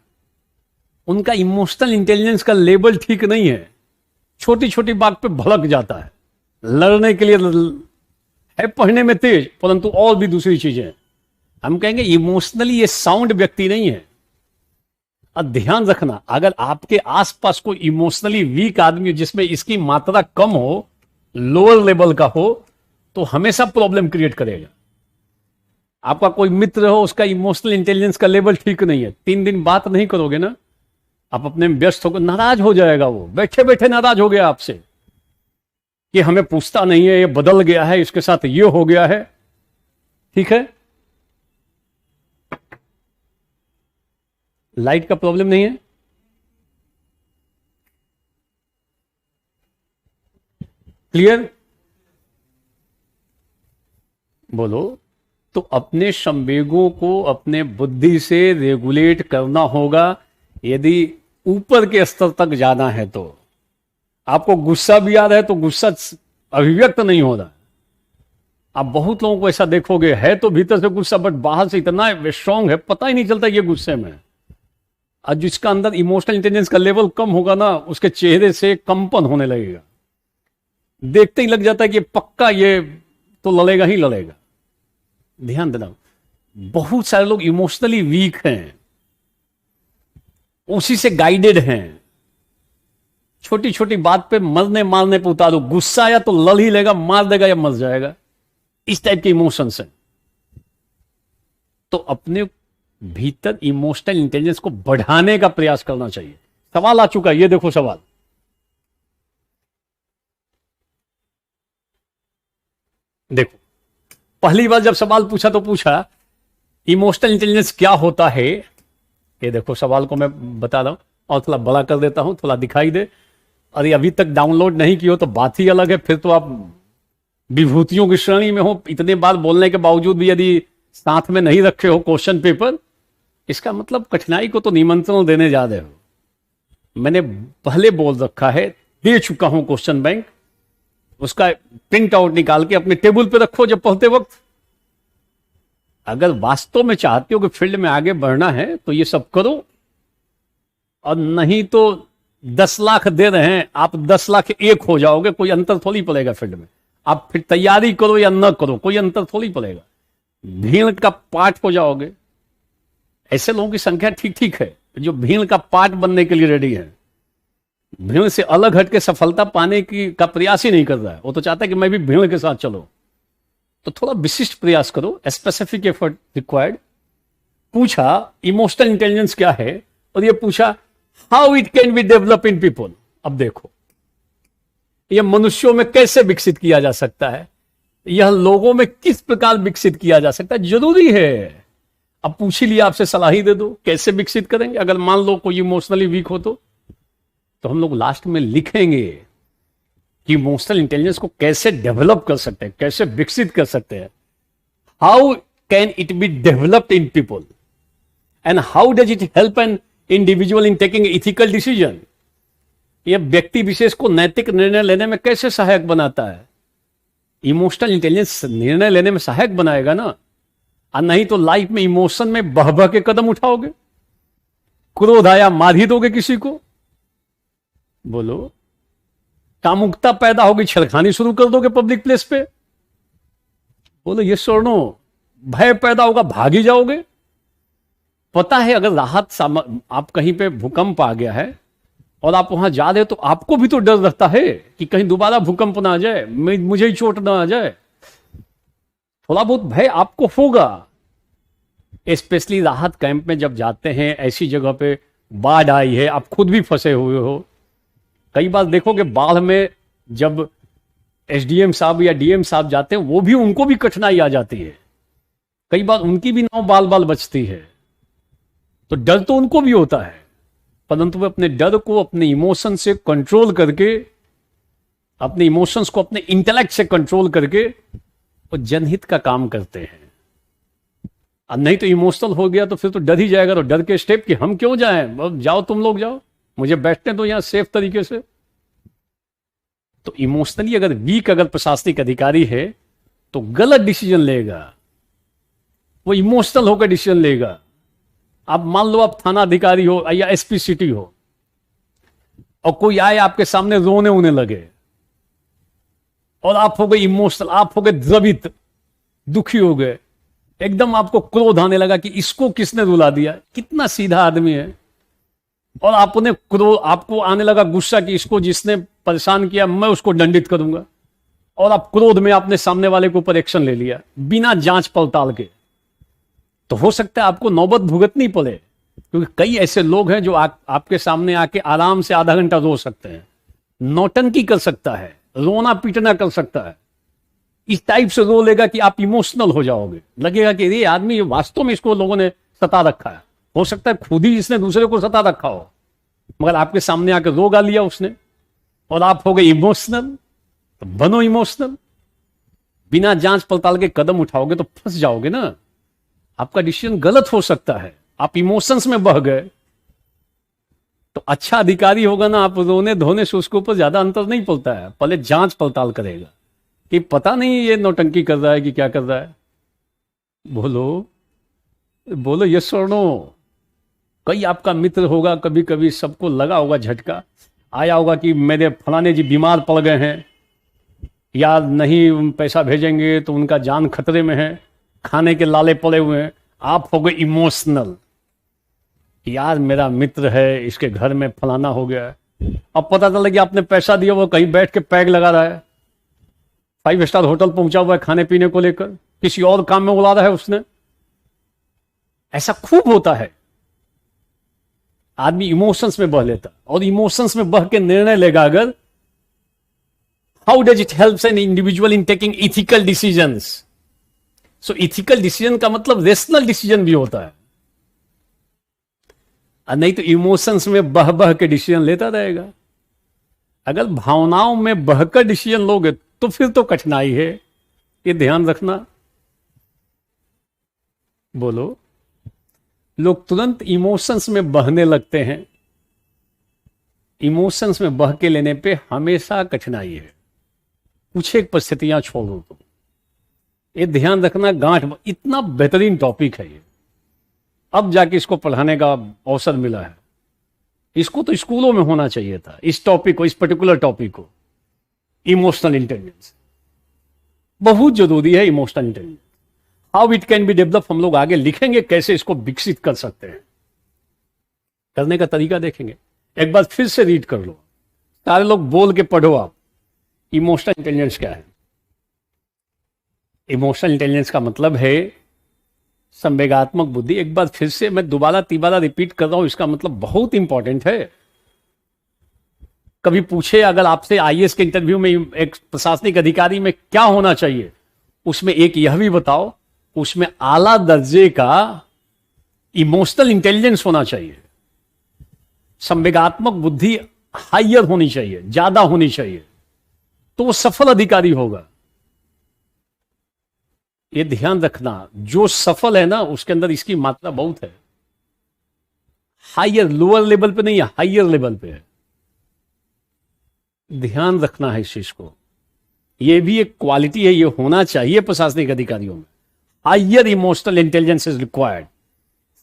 उनका इमोशनल इंटेलिजेंस का लेवल ठीक नहीं है, छोटी छोटी बात पे भड़क जाता है, लड़ने के लिए है, पढ़ने में तेज परंतु और भी दूसरी चीजें। हम कहेंगे इमोशनली ये साउंड व्यक्ति नहीं है। अब ध्यान रखना, अगर आपके आसपास कोई इमोशनली वीक आदमी हो जिसमें इसकी मात्रा कम हो, लोअर लेवल का हो, तो हमेशा प्रॉब्लम क्रिएट करेगा। आपका कोई मित्र हो, उसका इमोशनल इंटेलिजेंस का लेवल ठीक नहीं है, 3 दिन बात नहीं करोगे ना, आप अपने में व्यस्त होकर, नाराज हो जाएगा वो, बैठे बैठे नाराज हो गया आपसे कि हमें पूछता नहीं है, ये बदल गया है, इसके साथ ये हो गया है। ठीक है, लाइट का प्रॉब्लम नहीं है? क्लियर? बोलो। तो अपने संवेगों को अपने बुद्धि से रेगुलेट करना होगा। यदि ऊपर के स्तर तक जाना है तो आपको गुस्सा भी आ रहा है तो गुस्सा अभिव्यक्त नहीं हो रहा। आप बहुत लोगों को ऐसा देखोगे, है तो भीतर से गुस्सा बट बाहर से इतना स्ट्रांग है, पता ही नहीं चलता ये गुस्से में। और जिसका अंदर इमोशनल इंटेलिजेंस का लेवल कम होगा ना, उसके चेहरे से कंपन होने लगेगा, देखते ही लग जाता है कि पक्का ये तो लड़ेगा ही लड़ेगा। ध्यान देना, बहुत सारे लोग इमोशनली वीक हैं, उसी से गाइडेड हैं। छोटी छोटी बात पे मरने मारने पे उतारो, गुस्सा आया तो लड़ ही लेगा, मार देगा या मर जाएगा, इस टाइप के इमोशंस हैं। तो अपने भीतर इमोशनल इंटेलिजेंस को बढ़ाने का प्रयास करना चाहिए। सवाल आ चुका है, ये देखो सवाल। देखो, पहली बार जब सवाल पूछा तो पूछा इमोशनल इंटेलिजेंस क्या होता है। ये देखो सवाल को मैं बता रहा हूं और थोड़ा बड़ा कर देता हूं, थोड़ा दिखाई दे। अरे अभी तक डाउनलोड नहीं किया हो तो बात ही अलग है, फिर तो आप विभूतियों की श्रेणी में हो। इतने बार बोलने के बावजूद भी यदि साथ में नहीं रखे हो क्वेश्चन पेपर, इसका मतलब कठिनाई को तो निमंत्रण देने जा रहे हो। मैंने पहले बोल रखा है, दे चुका हूं क्वेश्चन बैंक, उसका प्रिंट आउट निकाल के अपने टेबल पे रखो जब पढ़ते वक्त। अगर वास्तव में चाहते हो कि फील्ड में आगे बढ़ना है तो ये सब करो, और नहीं तो 10 लाख दे रहे हैं, आप 10 लाख 1 हो जाओगे, कोई अंतर थोड़ी पड़ेगा फील्ड में। आप फिर तैयारी करो या न करो, कोई अंतर थोड़ी पड़ेगा, भीड़ का पार्ट हो जाओगे। ऐसे लोगों की संख्या ठीक ठीक है जो भीड़ का पार्ट बनने के लिए रेडी है, भीड़ से अलग हटके सफलता पाने की का प्रयास ही नहीं कर रहा है। वो तो चाहता है कि मैं भी भीड़ के साथ चलो। तो थोड़ा विशिष्ट प्रयास करो, स्पेसिफिक एफर्ट रिक्वायर्ड। पूछा इमोशनल इंटेलिजेंस क्या है, और ये पूछा how it can be develop in people. अब देखो, यह मनुष्यों में कैसे विकसित किया जा सकता है, यह लोगों में किस प्रकार विकसित किया जा सकता है, जरूरी है। अब पूछ ही लिया, आपसे सलाह ही दे दो कैसे विकसित करेंगे। अगर मान लो कोई इमोशनली वीक हो तो हम लोग लास्ट में लिखेंगे कि इमोशनल इंटेलिजेंस को कैसे डेवलप कर सकते हैं, कैसे विकसित कर सकते हैं। How can it be developed in people and how does it help an individual in taking ethical decision. यह व्यक्ति विशेष को नैतिक निर्णय लेने में कैसे सहायक बनाता है। इमोशनल इंटेलिजेंस निर्णय लेने में सहायक बनाएगा ना, और नहीं तो लाइफ में इमोशन में बह बह के कदम उठाओगे, क्रोध आया मार ही दोगे किसी को। बोलो, कामुकता पैदा होगी, छेड़खानी शुरू कर दोगे पब्लिक प्लेस पे। बोलो ये सुनो, भय पैदा होगा, भाग ही जाओगे। पता है अगर आप कहीं पे भूकंप आ गया है और आप वहां जा रहे हो तो आपको भी तो डर रहता है कि कहीं दोबारा भूकंप ना आ जाए, मुझे ही चोट ना आ जाए। थोड़ा बहुत भय आपको होगा। स्पेशली राहत कैंप में जब जाते हैं, ऐसी जगह पे बाढ़ आई है, आप खुद भी फंसे हुए हो। कई बार देखोगे बाढ़ में जब एसडीएम साहब या डीएम साहब जाते हैं, वो भी उनको भी कठिनाई आ जाती है, कई बार उनकी भी नाव बाल बाल बचती है। तो डर तो उनको भी होता है, परंतु वे अपने डर को अपने इमोशन से कंट्रोल करके, अपने इमोशंस को अपने इंटेलेक्ट से कंट्रोल करके वो जनहित का काम करते हैं। अब नहीं तो इमोशनल हो गया तो फिर तो डर ही जाएगा, तो डर के स्टेप कि हम क्यों जाएं, अब जाओ तुम लोग जाओ, मुझे बैठने दो यहां सेफ तरीके से। तो इमोशनली अगर वीक अगर प्रशासनिक अधिकारी है तो गलत डिसीजन लेगा, वो इमोशनल होकर डिसीजन लेगा। आप मान लो आप थाना अधिकारी हो या एसपी सिटी हो और कोई आए आपके सामने रोने उने लगे और आप हो गए इमोशनल, आप हो गए द्रवित, दुखी हो गए, एकदम आपको क्रोध आने लगा कि इसको किसने रुला दिया, कितना सीधा आदमी है, और आपने क्रोध, आपको आने लगा गुस्सा कि इसको जिसने परेशान किया मैं उसको दंडित करूंगा, और आप क्रोध में आपने सामने वाले के ऊपर एक्शन ले लिया बिना जांच पड़ताल के, तो हो सकता है आपको नौबत भुगतनी पड़े। क्योंकि कई ऐसे लोग हैं जो आपके सामने आके आराम से आधा घंटा रो सकते हैं, नौटंकी कर सकता है, रोना पीटना कर सकता है, इस टाइप से रो लेगा कि आप इमोशनल हो जाओगे, लगेगा कि ये आदमी वास्तव में इसको लोगों ने सता रखा है। हो सकता है खुद ही इसने दूसरे को सता रखा हो, मगर आपके सामने आकर रो गा लिया उसने और आप हो गए इमोशनल। तो बनो इमोशनल, बिना जांच पड़ताल के कदम उठाओगे तो फंस जाओगे ना, आपका डिसीजन गलत हो सकता है, आप इमोशंस में बह गए। तो अच्छा अधिकारी होगा ना, आप रोने धोने से उसके ऊपर ज्यादा अंतर नहीं पड़ता है, पहले जांच पड़ताल करेगा कि पता नहीं ये नौटंकी कर रहा है कि क्या कर रहा है। बोलो बोलो यस और नो। कई आपका मित्र होगा, कभी कभी सबको लगा होगा, झटका आया होगा कि मेरे फलाने जी बीमार पड़ गए हैं, या नहीं पैसा भेजेंगे तो उनका जान खतरे में है, खाने के लाले पड़े हुए हैं। आप हो गए इमोशनल, यार मेरा मित्र है, इसके घर में फलाना हो गया है। अब पता चला कि आपने पैसा दिया, वो कहीं बैठ के पैग लगा रहा है, 5 स्टार होटल पहुंचा हुआ है खाने पीने को लेकर, किसी और काम में उड़ा रहा है उसने। ऐसा खूब होता है, आदमी इमोशंस में बह लेता, और इमोशंस में बह के निर्णय लेगा अगर। How does it helps an individual in taking ethical decisions? So ethical decision का मतलब रेशनल डिसीजन भी होता है, और नहीं तो इमोशंस में बह बह के डिसीजन लेता रहेगा। अगर भावनाओं में बहकर डिसीजन लोगे तो फिर तो कठिनाई है, ये ध्यान रखना। बोलो, लोग तुरंत इमोशंस में बहने लगते हैं, इमोशंस में बह के लेने पे हमेशा कठिनाई है, कुछ एक परिस्थितियां छोड़ो तो। ये ध्यान रखना, गांठ, इतना बेहतरीन टॉपिक है ये, अब जाके इसको पढ़ाने का अवसर मिला है। इसको तो स्कूलों में होना चाहिए था, इस टॉपिक को, इस पर्टिकुलर टॉपिक को। इमोशनल इंटेलिजेंस बहुत जरूरी है। Emotional intelligence, how it can be develop, हम लोग आगे लिखेंगे कैसे इसको विकसित कर सकते हैं, करने का तरीका देखेंगे। एक बार फिर से रीड कर लो, सारे लोग बोल के पढ़ो आप, इमोशनल इंटेलिजेंस क्या है। इमोशनल इंटेलिजेंस का मतलब है संवेगात्मक बुद्धि। एक बार फिर से मैं दोबारा तिबारा रिपीट कर रहा हूं, इसका मतलब बहुत इंपॉर्टेंट है। कभी पूछे अगर आपसे आईएएस के इंटरव्यू में एक प्रशासनिक अधिकारी में क्या होना चाहिए, उसमें एक यह भी बताओ, उसमें आला दर्जे का इमोशनल इंटेलिजेंस होना चाहिए, संवेगात्मक बुद्धि हायर होनी चाहिए, ज्यादा होनी चाहिए, तो वो सफल अधिकारी होगा। ये ध्यान रखना, जो सफल है ना उसके अंदर इसकी मात्रा बहुत है। हायर, लोअर लेवल पे नहीं है, हायर लेवल पे है। ध्यान रखना है इस चीज को, ये भी एक क्वालिटी है, ये होना चाहिए प्रशासनिक अधिकारियों में। Higher emotional intelligence is required.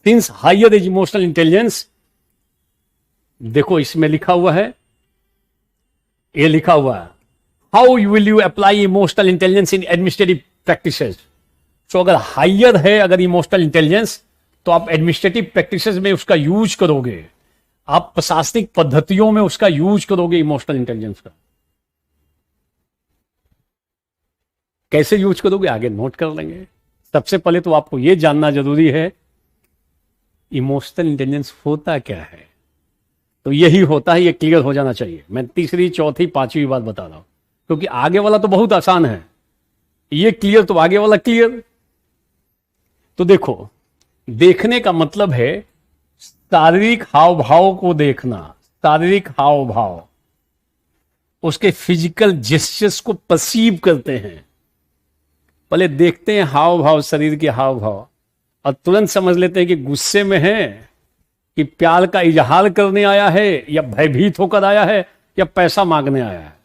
Since higher is emotional intelligence, देखो इसमें लिखा हुआ है, ये लिखा हुआ है, how will you apply emotional intelligence in administrative practices. तो अगर हायर है अगर इमोशनल इंटेलिजेंस, तो आप एडमिनिस्ट्रेटिव प्रैक्टिसेस में उसका यूज करोगे, आप प्रशासनिक पद्धतियों में उसका यूज करोगे इमोशनल इंटेलिजेंस का। कैसे यूज करोगे आगे नोट कर लेंगे। सबसे पहले तो आपको यह जानना जरूरी है इमोशनल इंटेलिजेंस होता क्या है। तो यही होता है, ये क्लियर हो जाना चाहिए। मैं तीसरी चौथी पांचवी बात बता रहा हूं, क्योंकि आगे वाला तो बहुत आसान है, ये क्लियर तो आगे वाला क्लियर। तो देखो, देखने का मतलब है शारीरिक हाव भाव को देखना, शारीरिक हाव भाव, उसके फिजिकल जेस्चर्स को परसीव करते हैं। पहले देखते हैं हाव भाव, शरीर के हाव भाव, और तुरंत समझ लेते हैं कि गुस्से में है, कि प्यार का इजहार करने आया है, या भयभीत होकर आया है, या पैसा मांगने आया है।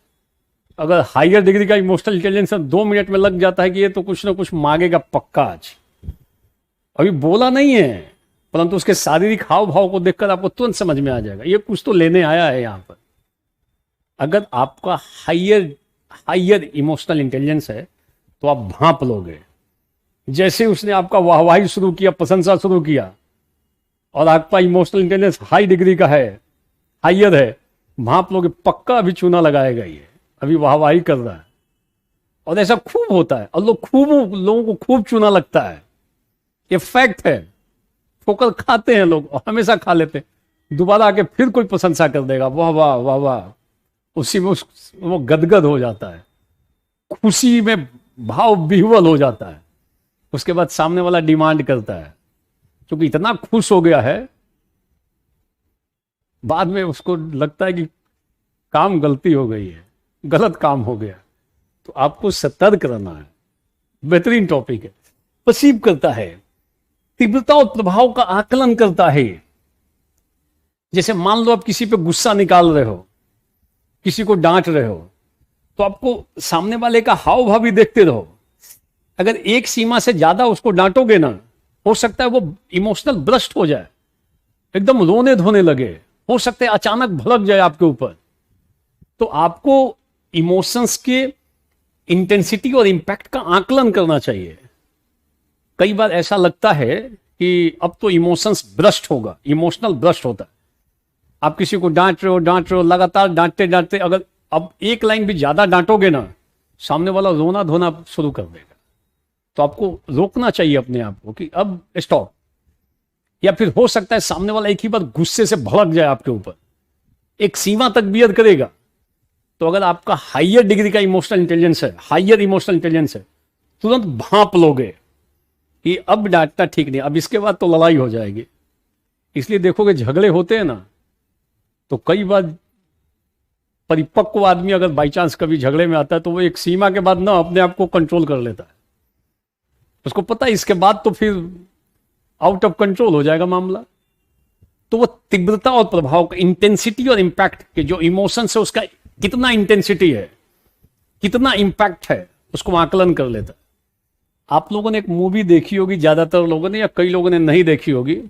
अगर हायर डिग्री का इमोशनल इंटेलिजेंस 2 मिनट में लग जाता है कि ये तो कुछ ना कुछ मांगेगा पक्का आज, अभी बोला नहीं है, परंतु उसके शारीरिक हाव भाव को देखकर आपको तुरंत समझ में आ जाएगा ये कुछ तो लेने आया है यहां पर। अगर आपका हायर इमोशनल इंटेलिजेंस है तो आप भांप लोगे। जैसे उसने आपका वाहवाही शुरू किया, प्रशंसा शुरू किया, और आपका इमोशनल इंटेलिजेंस हाई डिग्री का है, हायर है, भांप लोगे पक्का, अभी चूना लगाएगा, ये अभी वाहवाही कर रहा है। और ऐसा खूब होता है, और लोगों को खूब चूना लगता है, ये फैक्ट है। ठोकर खाते हैं लोग, और हमेशा खा लेते हैं, दोबारा आके फिर कोई प्रशंसा कर देगा, वाह वाह वाह वाह, उसी में वो गदगद हो जाता है, खुशी में भाव विह्वल हो जाता है। उसके बाद सामने वाला डिमांड करता है, क्योंकि इतना खुश हो गया है, बाद में उसको लगता है कि काम गलती हो गई है, गलत काम हो गया। तो आपको सतर्क रहना है। बेहतरीन टॉपिक है। परसीव करता है, तीव्रता और प्रभाव का आकलन करता है। जैसे मान लो आप किसी पे गुस्सा निकाल रहे हो, किसी को डांट रहे हो, तो आपको सामने वाले का हाव भाव भी देखते रहो। अगर एक सीमा से ज्यादा उसको डांटोगे ना, हो सकता है वो इमोशनल ब्रस्ट हो जाए, एकदम रोने धोने लगे, हो सकता है अचानक भड़क जाए आपके ऊपर। तो आपको इमोशंस के इंटेंसिटी और इंपैक्ट का आकलन करना चाहिए। कई बार ऐसा लगता है कि अब तो इमोशंस ब्रस्ट होगा, इमोशनल ब्रस्ट होता है। आप किसी को डांट रहे हो, लगातार डांटते डांटते अगर अब एक लाइन भी ज्यादा डांटोगे ना, सामने वाला रोना धोना शुरू कर देगा। तो आपको रोकना चाहिए अपने आप को कि अब स्टॉप। या फिर हो सकता है सामने वाला एक ही बार गुस्से से भड़क जाए आपके ऊपर, एक सीमा तक बियर करेगा। तो अगर आपका हायर डिग्री का इमोशनल इंटेलिजेंस है, हायर इमोशनल इंटेलिजेंस है, तुरंत भांप लोगे कि अब डांटना ठीक नहीं, अब इसके बाद तो लड़ाई हो जाएगी। इसलिए देखोगे झगड़े होते हैं ना, तो कई बार परिपक्व आदमी अगर बाई चांस कभी झगड़े में आता है, तो वो एक सीमा के बाद ना अपने आप को कंट्रोल कर लेता है। उसको पता है इसके बाद तो फिर आउट ऑफ कंट्रोल हो जाएगा मामला। तो वो तीव्रता और प्रभाव का, इंटेंसिटी और इंपैक्ट के जो इमोशन है, उसका कितना इंटेंसिटी है, कितना इंपैक्ट है, उसको आकलन कर लेता है। आप लोगों ने एक मूवी देखी होगी, ज्यादातर लोगों ने, या कई लोगों ने नहीं देखी होगी।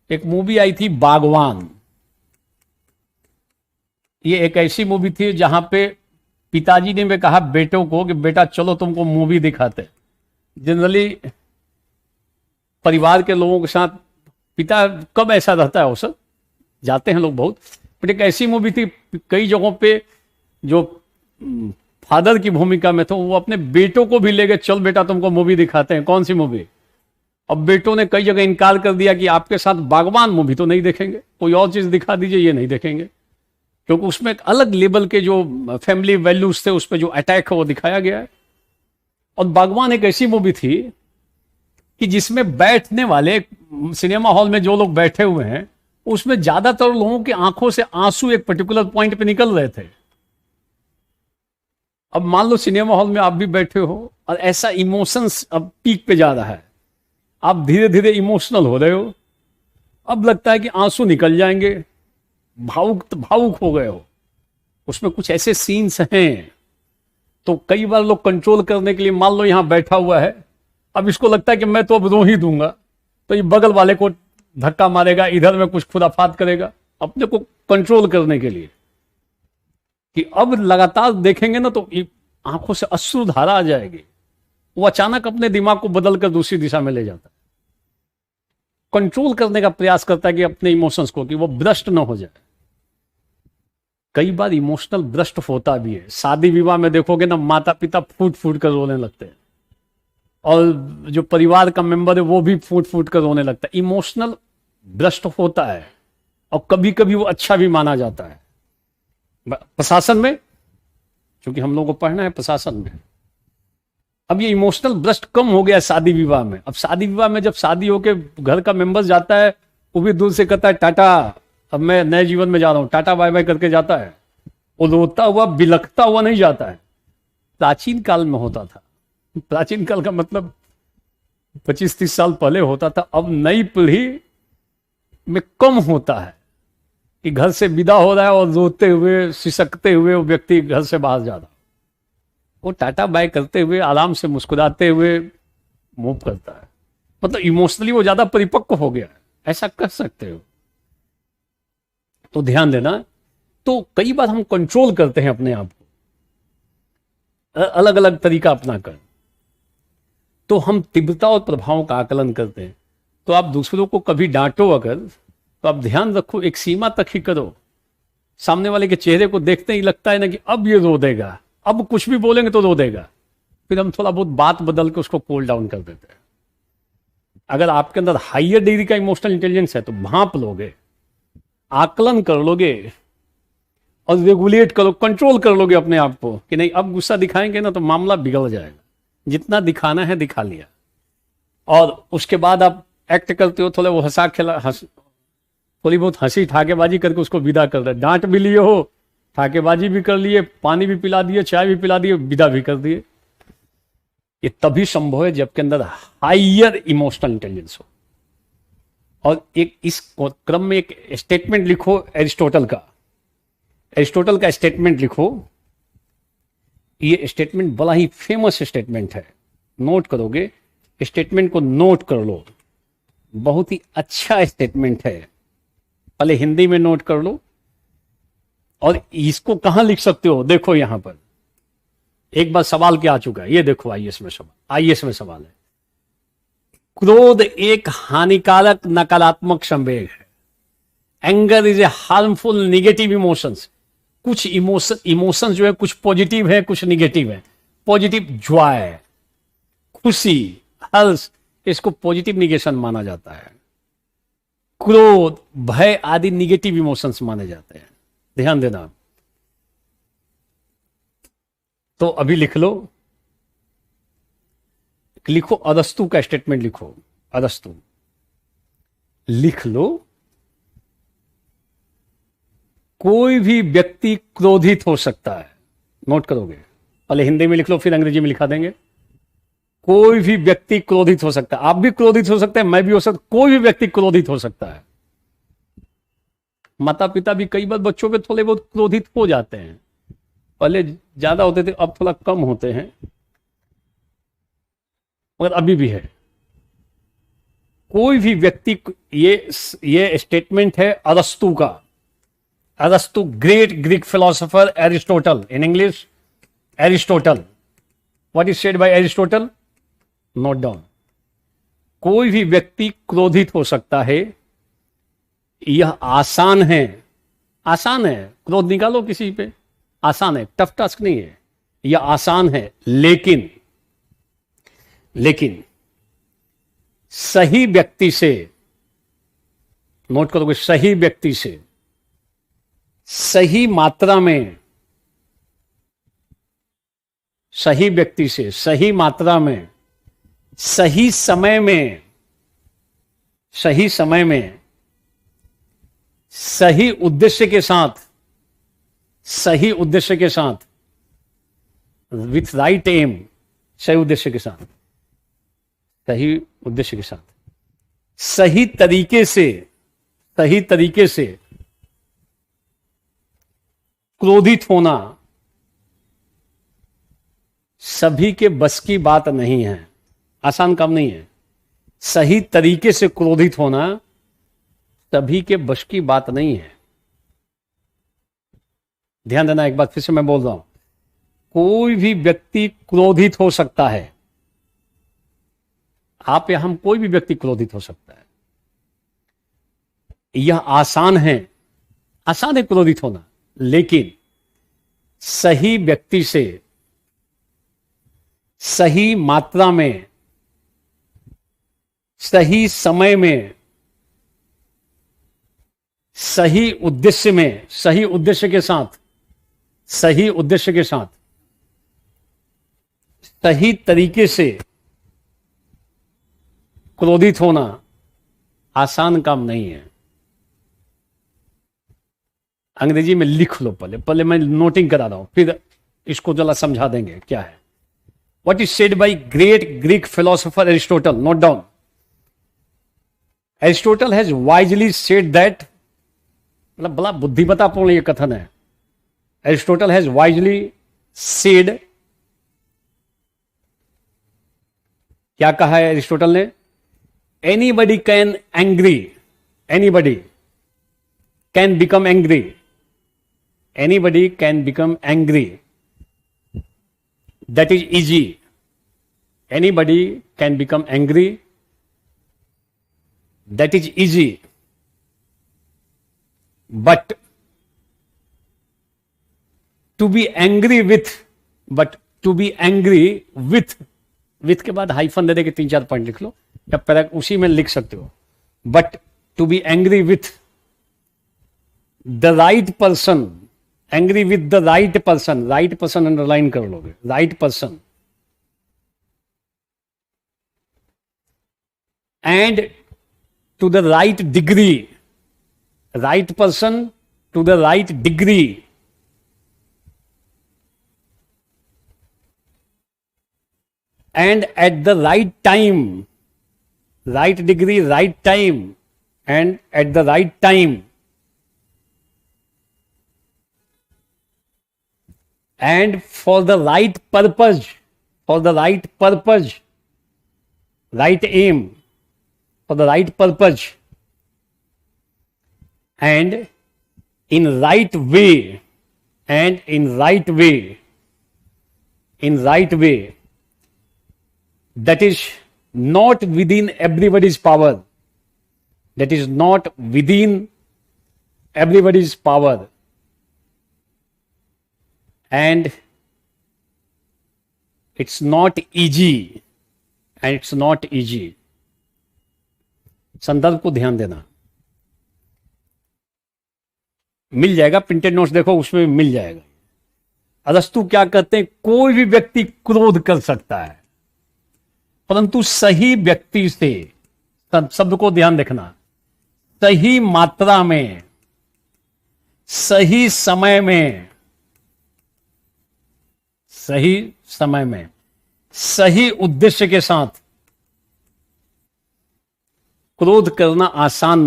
एक मूवी आई थी बागवान। ये एक ऐसी मूवी थी जहां पे पिताजी ने कहा बेटों को कि बेटा चलो तुमको मूवी दिखाते। जनरली परिवार के लोगों के साथ पिता कब ऐसा रहता है, वो सब जाते हैं लोग बहुत, बट एक ऐसी मूवी थी, कई जगहों पे जो फादर की भूमिका में थे वो अपने बेटों को भी ले गए, चल बेटा तुमको मूवी दिखाते हैं। कौन सी मूवी? अब बेटों ने कई जगह इनकार कर दिया कि आपके साथ बागवान मूवी तो नहीं देखेंगे, कोई और चीज दिखा दीजिए, ये नहीं देखेंगे, क्योंकि उसमें एक अलग लेवल के जो फैमिली वैल्यूज थे, उस पर जो अटैक है वो दिखाया गया है। और बागवान एक ऐसी मूवी थी कि जिसमें बैठने वाले, सिनेमा हॉल में जो लोग बैठे हुए हैं, उसमें ज्यादातर लोगों की आंखों से आंसू एक पर्टिकुलर पॉइंट पे निकल रहे थे। अब मान लो सिनेमा हॉल में आप भी बैठे हो और ऐसा इमोशंस अब पीक पे जा रहा है, आप धीरे धीरे इमोशनल हो रहे हो, अब लगता है कि आंसू निकल जाएंगे, भावुक हो गए हो, उसमें कुछ ऐसे सीन्स हैं। तो कई बार लोग कंट्रोल करने के लिए, मान लो यहां बैठा हुआ है, अब इसको लगता है कि मैं तो अब रो ही दूंगा, तो ये बगल वाले को धक्का मारेगा, इधर में कुछ खुराफात करेगा अपने को कंट्रोल करने के लिए, कि अब लगातार देखेंगे ना तो आंखों से अश्रु धारा आ जाएगी। वो अचानक अपने दिमाग को बदलकर दूसरी दिशा में ले जाता है, कंट्रोल करने का प्रयास करता है कि अपने इमोशंस को, कि वो ब्रस्ट ना हो जाए। कई बार इमोशनल ब्रस्ट होता भी है। शादी विवाह में देखोगे ना, माता पिता फूट फूट कर रोने लगते हैं, और जो परिवार का मेंबर है वो भी फूट फूट कर रोने लगता है। इमोशनल ब्रस्ट होता है, और कभी कभी वो अच्छा भी माना जाता है। प्रशासन में, क्योंकि हम लोगों को पढ़ना है प्रशासन में, अब ये इमोशनल ब्रस्ट कम हो गया शादी विवाह में। अब शादी विवाह में जब शादी होके घर का मेंबर जाता है वो भी दूर से कहता है टाटा, अब मैं नए जीवन में जा रहा हूं, टाटा बाय बाय करके जाता है। वो रोता हुआ बिलखता हुआ नहीं जाता है। प्राचीन काल में होता था, प्राचीन काल का मतलब 25-30 साल पहले होता था। अब नई पीढ़ी में कम होता है कि घर से विदा हो रहा है और रोते हुए सिसकते हुए वो व्यक्ति घर से बाहर जा रहा। वो टाटा बाय करते हुए आराम से मुस्कुराते हुए मूव करता है। मतलब इमोशनली वो ज्यादा परिपक्व हो गया है, ऐसा कर सकते हो। तो ध्यान देना। तो कई बार हम कंट्रोल करते हैं अपने आप को अलग अलग तरीका अपना कर, तो हम तीव्रता और प्रभाव का आकलन करते हैं। तो आप दूसरों को कभी डांटो अगर, तो आप ध्यान रखो एक सीमा तक ही करो। सामने वाले के चेहरे को देखते ही लगता है ना कि अब ये रो देगा, अब कुछ भी बोलेंगे तो रो देगा, फिर हम थोड़ा बहुत बात बदल के उसको कूल डाउन कर देते हैं। अगर आपके अंदर हाइयर डिग्री का इमोशनल इंटेलिजेंस है तो भांप लोगे, आकलन कर लोगे और रेगुलेट करो, कंट्रोल कर लोगे अपने आप को कि नहीं अब गुस्सा दिखाएंगे ना तो मामला बिगड़ जाएगा। जितना दिखाना है दिखा लिया, और उसके बाद आप एक्ट करते हो, थोड़ा वो थोड़ी बहुत हंसी ठाकेबाजी करके उसको विदा कर दे। डांट भी लिए हो, ठाकेबाजी भी कर लिए, पानी भी पिला दिए, चाय भी पिला दिए, विदा भी कर दिए। ये तभी संभव है जबकि अंदर हाइयर इमोशनल इंटेलिजेंस हो। और एक इस क्रम में एक स्टेटमेंट लिखो एरिस्टोटल का। एरिस्टोटल का स्टेटमेंट लिखो। ये स्टेटमेंट बड़ा ही फेमस स्टेटमेंट है, नोट करोगे, स्टेटमेंट को नोट कर लो। बहुत ही अच्छा स्टेटमेंट है, पहले हिंदी में नोट कर लो। और इसको कहां लिख सकते हो, देखो यहां पर एक बार सवाल क्या आ चुका है, ये देखो आईएएस में सवाल है। क्रोध एक हानिकारक नकारात्मक संवेग है। Anger is a harmful negative emotions. कुछ इमोशंस जो है कुछ पॉजिटिव है, कुछ निगेटिव है। पॉजिटिव जॉय, खुशी, हर्ष, इसको पॉजिटिव निगेशन माना जाता है। क्रोध, भय आदि निगेटिव इमोशंस माने जाते हैं। ध्यान देना। तो अभी लिख लो, लिखो अरस्तु का स्टेटमेंट लिखो। अरस्तु लिख लो। कोई भी व्यक्ति क्रोधित हो सकता है। नोट करोगे, पहले हिंदी में लिख लो फिर अंग्रेजी में लिखा देंगे। कोई भी व्यक्ति क्रोधित हो सकता है। आप भी क्रोधित हो सकते हैं, मैं भी हो सकता, कोई भी व्यक्ति क्रोधित हो सकता है। माता पिता भी कई बार बच्चों पे थोड़े बहुत क्रोधित हो जाते हैं। पहले ज्यादा होते थे, अब थोड़ा कम होते हैं, मगर अभी भी है। कोई भी व्यक्ति, ये स्टेटमेंट है अरस्तु का। अरस्तु, great Greek philosopher Aristotle, in English Aristotle. What is said bye Aristotle? Note down. कोई भी व्यक्ति क्रोधित हो सकता है। यह आसान है, आसान है, क्रोध निकालो किसी पे, आसान है, टफ टास्क नहीं है, यह आसान है। लेकिन सही व्यक्ति से, नोट करोगे, सही व्यक्ति से, सही मात्रा में, सही व्यक्ति से, सही मात्रा में, सही समय में, सही समय में, सही उद्देश्य के साथ, सही उद्देश्य के साथ, विथ राइट एम, सही उद्देश्य के साथ, सही उद्देश्य के साथ, सही तरीके से, सही तरीके से क्रोधित होना सभी के बस की बात नहीं है, आसान काम नहीं है। सही तरीके से क्रोधित होना सभी के बस की बात नहीं है। ध्यान देना, एक बार फिर से मैं बोल रहा हूं, कोई भी व्यक्ति क्रोधित हो सकता है। आप या हम, कोई भी व्यक्ति क्रोधित हो सकता है। यह आसान है, आसान है क्रोधित होना, लेकिन सही व्यक्ति से, सही मात्रा में, सही समय में, सही उद्देश्य में, सही उद्देश्य के साथ, सही उद्देश्य के साथ, सही तरीके से क्रोधित होना आसान काम नहीं है। अंग्रेजी में लिख लो, पहले मैं नोटिंग करा रहा हूं, फिर इसको जरा समझा देंगे क्या है। What is said by great Greek philosopher Aristotle? Note down. Aristotle has wisely said that, मतलब बड़ा बुद्धिमत्तापूर्ण ये कथन है। Aristotle has wisely said, क्या कहा है एरिस्टोटल ने? Anybody can angry, anybody can become angry, anybody can become angry. That is easy. Anybody can become angry. That is easy. But to be angry with, with के बाद hyphen दे दे के 3-4 point लिख लो, या para उसी में लिख सकते हो। But to be angry with the right person, angry with the right person underline कर लोगे, right person, and to the right degree, right person to the right degree, and at the right time, right degree, right time, and at the right time, and for the right purpose, right aim, for the right purpose, and in right way, that is not within everybody's power, and it's not easy, संदर्भ को ध्यान देना, मिल जाएगा, printed notes देखो उसमें भी मिल जाएगा। अरस्तु क्या कहते हैं? कोई भी व्यक्ति क्रोध कर सकता है, परंतु सही व्यक्ति से, शब्द को ध्यान देखना, सही मात्रा में, सही समय में, सही उद्देश्य के साथ क्रोध करना आसान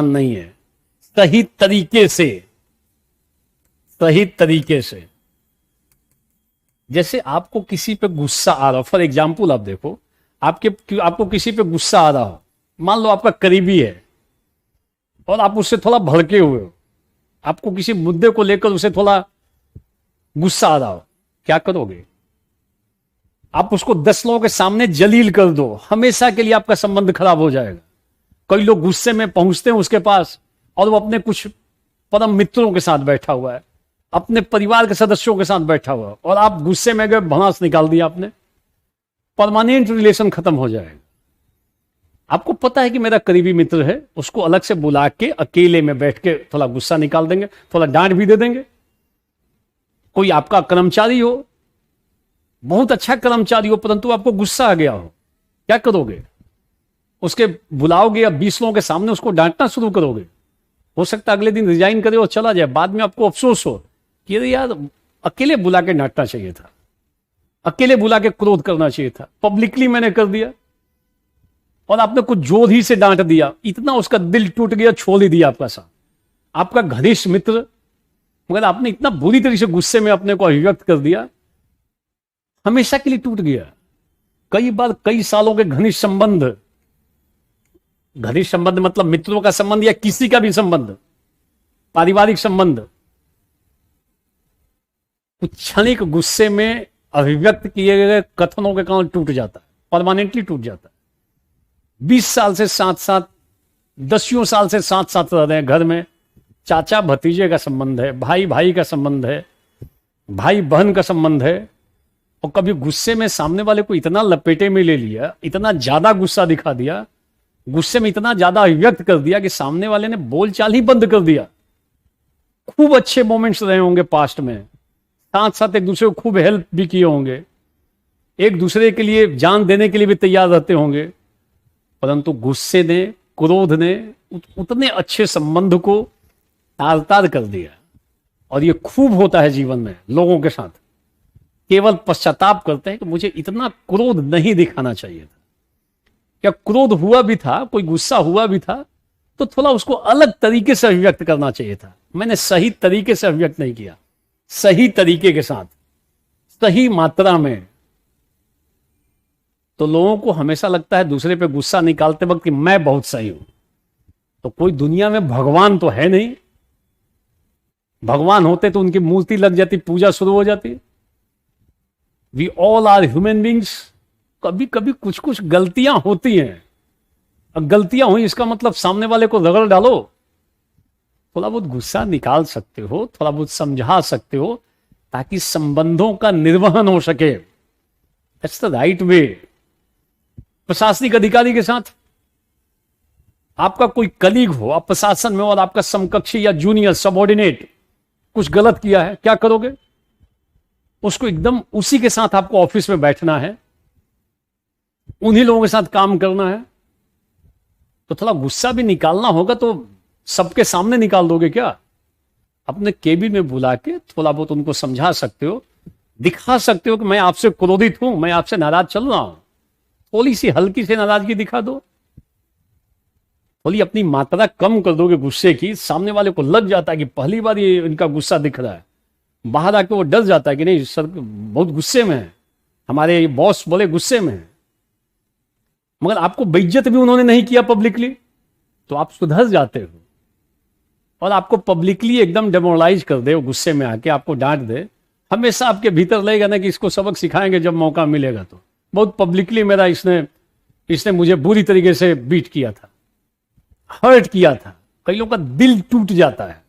नहीं है, सही तरीके से। जैसे आपको किसी पे गुस्सा आ रहा हो, फॉर एग्जाम्पल आप देखो, आपको किसी पे गुस्सा आ रहा हो, मान लो आपका करीबी है और आप उससे थोड़ा भड़के हुए हो, आपको किसी मुद्दे को लेकर उसे थोड़ा गुस्सा आ रहा हो, क्या करोगे? आप उसको 10 लोगों के सामने जलील कर दो, हमेशा के लिए आपका संबंध खराब हो जाएगा। कई लोग गुस्से में पहुंचते हैं उसके पास और वो अपने कुछ परम मित्रों के साथ बैठा हुआ है, अपने परिवार के सदस्यों के साथ बैठा हुआ है, और आप गुस्से में गए, भड़ास निकाल दिया आपने, परमानेंट रिलेशन खत्म हो जाएगा। आपको पता है कि मेरा करीबी मित्र है, उसको अलग से बुला के अकेले में बैठ के थोड़ा गुस्सा निकाल देंगे, थोड़ा डांट भी दे देंगे। कोई आपका कर्मचारी हो, बहुत अच्छा कर्मचारी हो, परंतु आपको गुस्सा आ गया हो, क्या करोगे? उसके बुलाओगे या 20 लोगों के सामने उसको डांटना शुरू करोगे? हो सकता है अगले दिन रिजाइन करे और चला जाए, बाद में आपको अफसोस हो कि अरे यार, अकेले बुला के डांटना चाहिए था, अकेले बुला के क्रोध करना चाहिए था, पब्लिकली मैंने कर दिया और आपने कुछ जोर ही से डांट दिया, इतना उसका दिल टूट गया, छोड़ ही दिया आपका साथ, आपका घनिष्ठ मित्र, मगर आपने इतना बुरी तरीके से गुस्से में अपने को अभिव्यक्त कर दिया, हमेशा के लिए टूट गया। कई बार कई सालों के घनिष्ठ संबंध मतलब मित्रों का संबंध या किसी का भी संबंध, पारिवारिक संबंध, कुछ क्षणिक गुस्से में अभिव्यक्त किए गए कथनों के कारण टूट जाता है, परमानेंटली टूट जाता है। 20 साल से साथ, 10 साल से साथ रह रहे हैं घर में, चाचा भतीजे का संबंध है, भाई भाई का संबंध है, भाई बहन का संबंध है, और कभी गुस्से में सामने वाले को इतना लपेटे में ले लिया, इतना ज्यादा गुस्सा दिखा दिया, गुस्से में इतना ज्यादा अभिव्यक्त कर दिया कि सामने वाले ने बोलचाल ही बंद कर दिया। खूब अच्छे मोमेंट्स रहे होंगे पास्ट में, साथ एक दूसरे को खूब हेल्प भी किए होंगे, एक दूसरे के लिए जान देने के लिए भी तैयार रहते होंगे, परंतु गुस्से ने, क्रोध ने उतने अच्छे संबंध को तार तार कर दिया। और ये खूब होता है जीवन में लोगों के साथ, केवल पश्चाताप करते हैं कि मुझे इतना क्रोध नहीं दिखाना चाहिए था। क्या क्रोध हुआ भी था, कोई गुस्सा हुआ भी था, तो थोड़ा उसको अलग तरीके से अभिव्यक्त करना चाहिए था। मैंने सही तरीके से अभिव्यक्त नहीं किया, सही तरीके के साथ, सही मात्रा में। तो लोगों को हमेशा लगता है दूसरे पे गुस्सा निकालते वक्त कि मैं बहुत सही हूं। तो कोई दुनिया में भगवान तो है नहीं। भगवान होते तो उनकी मूर्ति लग जाती, पूजा शुरू हो जाती। We all are human beings. कभी कभी कुछ कुछ गलतियां होती हैं। अब गलतियां हुई इसका मतलब सामने वाले को रगड़ डालो। थोड़ा बहुत गुस्सा निकाल सकते हो, थोड़ा बहुत समझा सकते हो, ताकि संबंधों का निर्वहन हो सके। That's the right way. प्रशासनिक अधिकारी के साथ आपका कोई कलीग हो, आप प्रशासन में हो, और आपका समकक्षी या जूनियर सबऑर्डिनेट कुछ गलत किया है, क्या करोगे? उसको एकदम उसी के साथ आपको ऑफिस में बैठना है, उन्हीं लोगों के साथ काम करना है। तो थोड़ा गुस्सा भी निकालना होगा तो सबके सामने निकाल दोगे क्या? अपने केबिन में बुला के थोड़ा बहुत उनको समझा सकते हो, दिखा सकते हो कि मैं आपसे क्रोधित हूं, मैं आपसे नाराज चल रहा हूं। थोड़ी सी हल्की से नाराजगी दिखा दो, थोड़ी अपनी मात्रा कम कर दोगे गुस्से की। सामने वाले को लग जाता है कि पहली बार ये इनका गुस्सा दिख रहा है। बाहर आके वो डर जाता है कि नहीं सर बहुत गुस्से में है, हमारे बॉस बोले गुस्से में है। मगर आपको बेइज्जत भी उन्होंने नहीं किया पब्लिकली, तो आप सुधर जाते हो। और आपको पब्लिकली एकदम डेमोरलाइज कर दे, गुस्से में आके आपको डांट दे, हमेशा आपके भीतर लगेगा ना कि इसको सबक सिखाएंगे जब मौका मिलेगा। तो बहुत पब्लिकली मेरा इसने मुझे बुरी तरीके से बीट किया था, हर्ट किया था। कई लोगों का दिल टूट जाता है,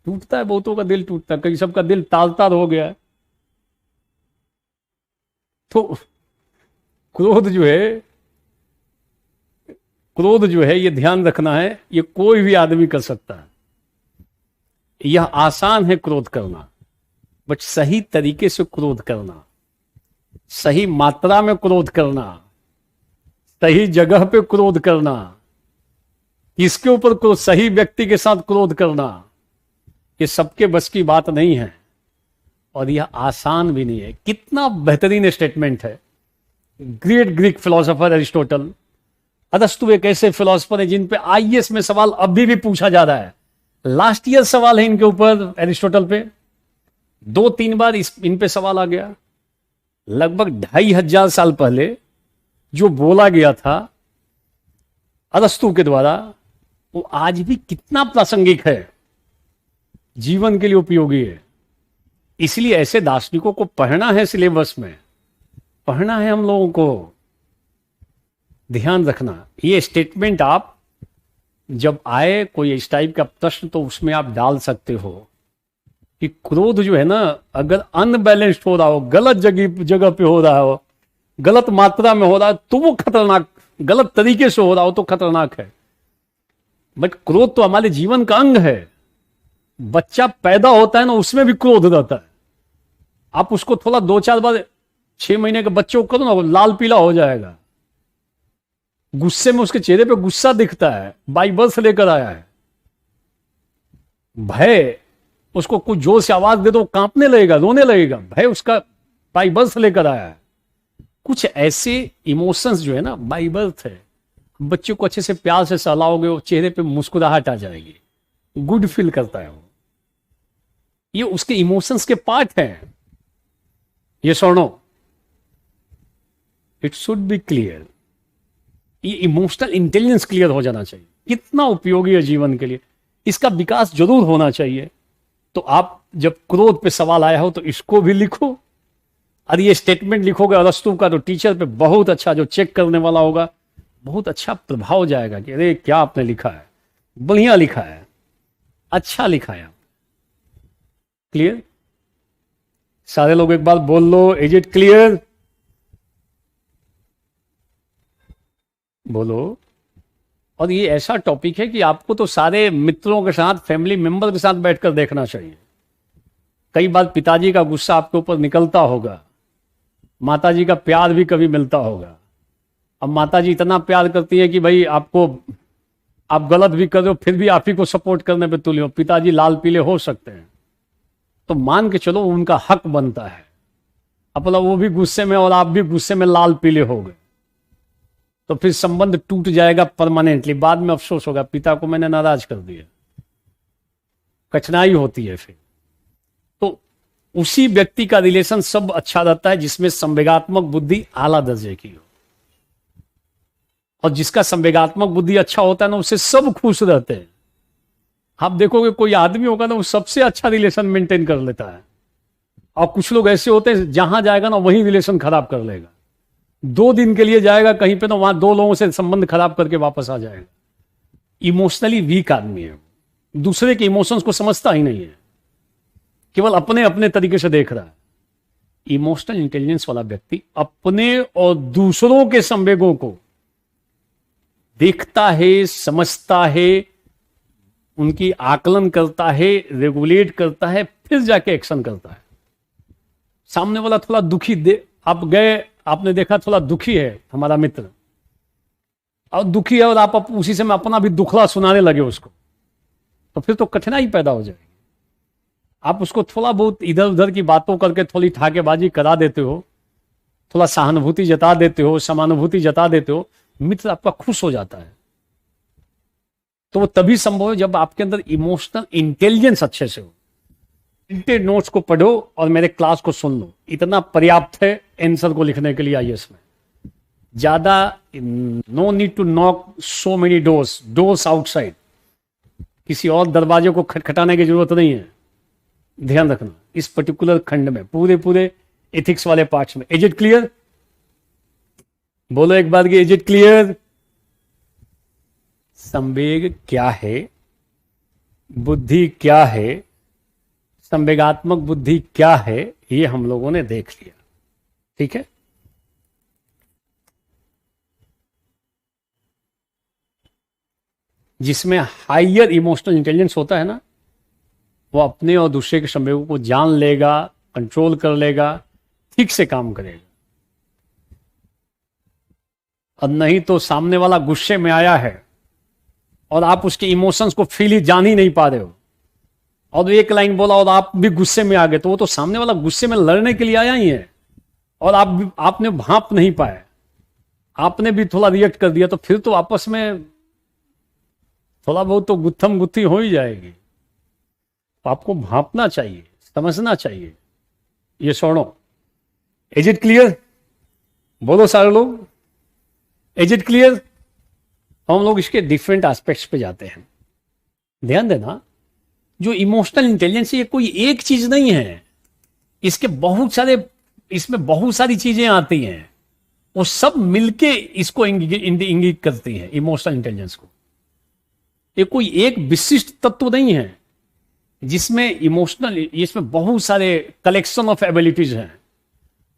टूटता है, बहुतों का दिल टूटता है, कई सबका दिल तार तार हो गया है। तो क्रोध जो है ये ध्यान रखना है, ये कोई भी आदमी कर सकता है। यह आसान है क्रोध करना, बट सही तरीके से क्रोध करना, सही मात्रा में क्रोध करना, सही जगह पे क्रोध करना, किसके ऊपर क्रोध, सही व्यक्ति के साथ क्रोध करना, ये सबके बस की बात नहीं है। और यह आसान भी नहीं है। कितना बेहतरीन स्टेटमेंट है। Great Greek philosopher Aristotle. अरस्तु एक ऐसे फिलोसोफर है जिन पे आईएएस में सवाल अभी भी पूछा जा रहा है। लास्ट ईयर सवाल है इनके ऊपर, एरिस्टोटल पे 2-3 बार इन पे सवाल आ गया। लगभग 2500 साल पहले जो बोला गया था अरस्तु के द्वारा, वो आज भी कितना प्रासंगिक है, जीवन के लिए उपयोगी है। इसलिए ऐसे दार्शनिकों को पढ़ना है, सिलेबस में पढ़ना है हम लोगों को। ध्यान रखना, ये स्टेटमेंट आप जब आए कोई इस टाइप का प्रश्न तो उसमें आप डाल सकते हो कि क्रोध जो है ना, अगर अनबैलेंस्ड हो रहा हो, गलत जगह पे हो रहा हो, गलत मात्रा में हो रहा है, तो वो खतरनाक, गलत तरीके से हो रहा हो तो खतरनाक है। बट क्रोध तो हमारे जीवन का अंग है। बच्चा पैदा होता है ना, उसमें भी क्रोध रहता है। आप उसको थोड़ा 2-4 बार 6 महीने के बच्चे को करो ना, वो लाल पीला हो जाएगा। गुस्से में उसके चेहरे पे गुस्सा दिखता है, बाई बर्थ लेकर आया है। भय, उसको कुछ जोर से आवाज दे दो कांपने लगेगा, रोने लगेगा, भय उसका बाई बर्थ लेकर आया है। कुछ ऐसे इमोशंस जो है ना बाई बर्थ है। बच्चे को अच्छे से प्यार से सहलाओगे, वो चेहरे पे मुस्कुराहट आ जाएगी, गुड फील करता है वो। ये उसके इमोशंस के पार्ट हैं। ये सुनो, इट शुड बी क्लियर। ये इमोशनल इंटेलिजेंस क्लियर हो जाना चाहिए। कितना उपयोगी है जीवन के लिए, इसका विकास जरूर होना चाहिए। तो आप जब क्रोध पे सवाल आया हो तो इसको भी लिखो, और ये स्टेटमेंट लिखोगे अरस्तु का, तो टीचर पे बहुत अच्छा, जो चेक करने वाला होगा, बहुत अच्छा प्रभाव जाएगा कि अरे क्या आपने लिखा है, बढ़िया लिखा है, अच्छा लिखा है। क्लियर? सारे लोग एक बार बोल लो, इज इट क्लियर? बोलो। और ये ऐसा टॉपिक है कि आपको तो सारे मित्रों के साथ, फैमिली मेंबर के साथ बैठकर देखना चाहिए। कई बार पिताजी का गुस्सा आपके ऊपर निकलता होगा, माताजी का प्यार भी कभी मिलता होगा, अब माता जी इतना प्यार करती है कि भाई आपको, आप गलत भी कर रहे हो फिर भी आप ही को सपोर्ट करने पे तुले हो। पिताजी लाल पीले हो सकते हैं, तो मान के चलो उनका हक बनता है। अपना वो भी गुस्से में और आप भी गुस्से में लाल पीले हो गए, तो फिर संबंध टूट जाएगा परमानेंटली। बाद में अफसोस होगा, पिता को मैंने नाराज कर दिया, कठिनाई होती है फिर। तो उसी व्यक्ति का रिलेशन सब अच्छा रहता है जिसमें संवेगात्मक बुद्धि आला दर्जे की हो, और जिसका संवेगात्मक बुद्धि अच्छा होता है ना, उससे सब खुश रहते हैं। आप देखोगे कोई आदमी होगा ना, वो सबसे अच्छा रिलेशन मेंटेन कर लेता है, और कुछ लोग ऐसे होते हैं जहां जाएगा ना वहीं रिलेशन खराब कर लेगा। 2 दिन के लिए जाएगा कहीं पे, तो वहां 2 लोगों से संबंध खराब करके वापस आ जाएगा। इमोशनली वीक आदमी है, दूसरे के इमोशंस को समझता ही नहीं है, केवल अपने अपने तरीके से देख रहा है। इमोशनल इंटेलिजेंस वाला व्यक्ति अपने और दूसरों के संवेगों को देखता है, समझता है, उनकी आकलन करता है, रेगुलेट करता है, फिर जाके एक्शन करता है। सामने वाला थोड़ा दुखी आप गए, आपने देखा थोड़ा दुखी है हमारा मित्र, और दुखी है और आप उसी समय अपना भी दुखड़ा सुनाने लगे उसको, तो फिर तो कठिनाई पैदा हो जाएगी। आप उसको थोड़ा बहुत इधर उधर की बातों करके थोड़ी ठाकेबाजी करा देते हो, थोड़ा सहानुभूति जता देते हो, समानुभूति जता देते हो, मित्र आपका खुश हो जाता है। तो वो तभी संभव है जब आपके अंदर इमोशनल इंटेलिजेंस अच्छे से हो। प्रिंटेड नोट्स को पढ़ो और मेरे क्लास को सुन लो, इतना पर्याप्त है आंसर को लिखने के लिए आईएएस में। ज्यादा no need to knock so many doors outside, किसी और दरवाजे को खटखटाने की जरूरत नहीं है। ध्यान रखना इस पर्टिकुलर खंड में, पूरे एथिक्स वाले पार्ट्स में। Is it clear? बोलो एक बार कि इज इट क्लियर? संवेग क्या है, बुद्धि क्या है, संवेगात्मक बुद्धि क्या है, ये हम लोगों ने देख लिया। ठीक है, जिसमें हायर इमोशनल इंटेलिजेंस होता है ना, वो अपने और दूसरे के संवेगों को जान लेगा, कंट्रोल कर लेगा, ठीक से काम करेगा। और नहीं तो सामने वाला गुस्से में आया है और आप उसके इमोशंस को फील ही जान ही नहीं पा रहे हो, और एक लाइन बोला और आप भी गुस्से में आ गए, तो वो तो सामने वाला गुस्से में लड़ने के लिए आया ही है, और आपने भांप नहीं पाए, आपने भी थोड़ा रिएक्ट कर दिया, तो फिर तो आपस में थोड़ा बहुत तो गुत्थम गुत्थी हो ही जाएगी। तो आपको भांपना चाहिए, समझना चाहिए। ये सुनो, इज इट क्लियर? बोलो सारे लोग, इज इट क्लियर? हम लोग इसके डिफरेंट एस्पेक्ट्स पे जाते हैं। ध्यान देना, जो इमोशनल इंटेलिजेंस ये कोई एक चीज नहीं है, इसके बहुत सारे, इसमें बहुत सारी चीजें आती हैं, वो सब मिलके इसको इंगित करती हैं इमोशनल इंटेलिजेंस को। ये कोई एक विशिष्ट तत्व नहीं है जिसमें इमोशनल, इसमें बहुत सारे कलेक्शन ऑफ एबिलिटीज हैं,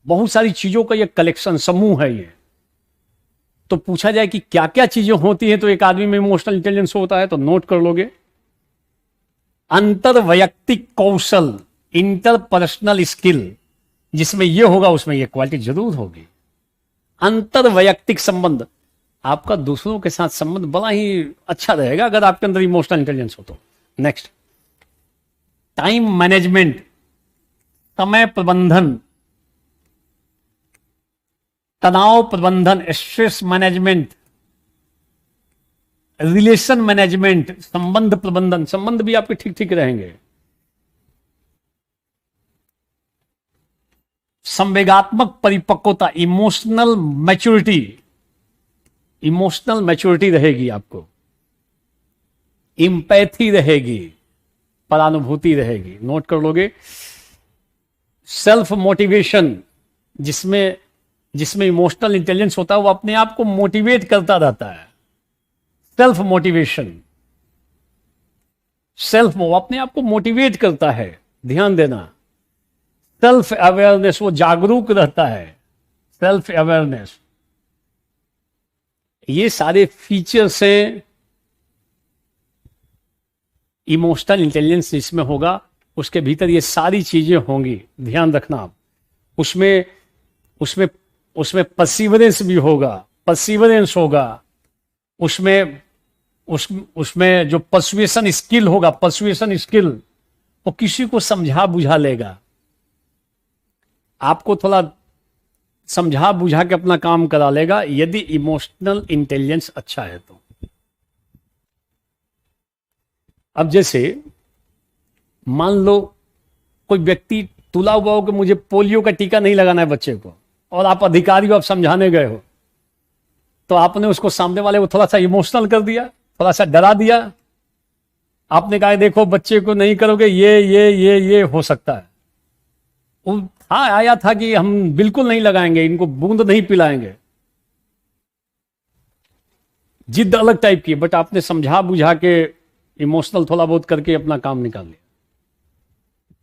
बहुत सारी चीजों का ये कलेक्शन, समूह है ये। तो पूछा जाए कि क्या क्या चीजें होती हैं तो एक आदमी में इमोशनल इंटेलिजेंस होता है, तो नोट कर लोगे। अंतर वैयक्तिक कौशल, इंटरपर्सनल स्किल, जिसमें ये होगा उसमें ये क्वालिटी जरूर होगी। अंतर वैयक्तिक संबंध, आपका दूसरों के साथ संबंध बड़ा ही अच्छा रहेगा अगर आपके अंदर इमोशनल इंटेलिजेंस हो तो। नेक्स्ट, टाइम मैनेजमेंट, समय प्रबंधन, तनाव प्रबंधन, स्ट्रेस मैनेजमेंट, रिलेशन मैनेजमेंट, संबंध प्रबंधन, संबंध भी आपके ठीक ठीक रहेंगे। संवेगात्मक परिपक्वता, इमोशनल मैच्योरिटी, इमोशनल मैच्योरिटी रहेगी आपको, इंपैथी रहेगी, परानुभूति रहेगी। नोट कर लोगे। सेल्फ मोटिवेशन, जिसमें इमोशनल इंटेलिजेंस होता है, वो अपने आप को मोटिवेट करता रहता है। सेल्फ मोटिवेशन, वो अपने आप को मोटिवेट करता है। ध्यान देना, सेल्फ अवेयरनेस, वो जागरूक रहता है। सेल्फ अवेयरनेस, ये सारे फीचर्स हैं इमोशनल इंटेलिजेंस जिसमें होगा, उसके भीतर ये सारी चीजें होंगी। ध्यान रखना आप, उसमें परसिवरेंस भी होगा, परसिवरेंस होगा, उसमें उसमें जो पर्सुएशन स्किल होगा, पर्सुएशन स्किल, वो किसी को समझा बुझा लेगा, आपको थोड़ा समझा बुझा के अपना काम करा लेगा, यदि इमोशनल इंटेलिजेंस अच्छा है तो। अब जैसे मान लो कोई व्यक्ति तुला हुआ हो कि मुझे पोलियो का टीका नहीं लगाना है बच्चे को, और आप अधिकारी हो, आप समझाने गए हो, तो आपने उसको सामने वाले को थोड़ा सा इमोशनल कर दिया, थोड़ा सा डरा दिया। आपने कहा देखो बच्चे को नहीं करोगे ये हो सकता है। वो हाँ आया था कि हम बिल्कुल नहीं लगाएंगे, इनको बूंद नहीं पिलाएंगे, जिद अलग टाइप की, बट आपने समझा बुझा के इमोशनल थोड़ा बहुत करके अपना काम निकाल लिया।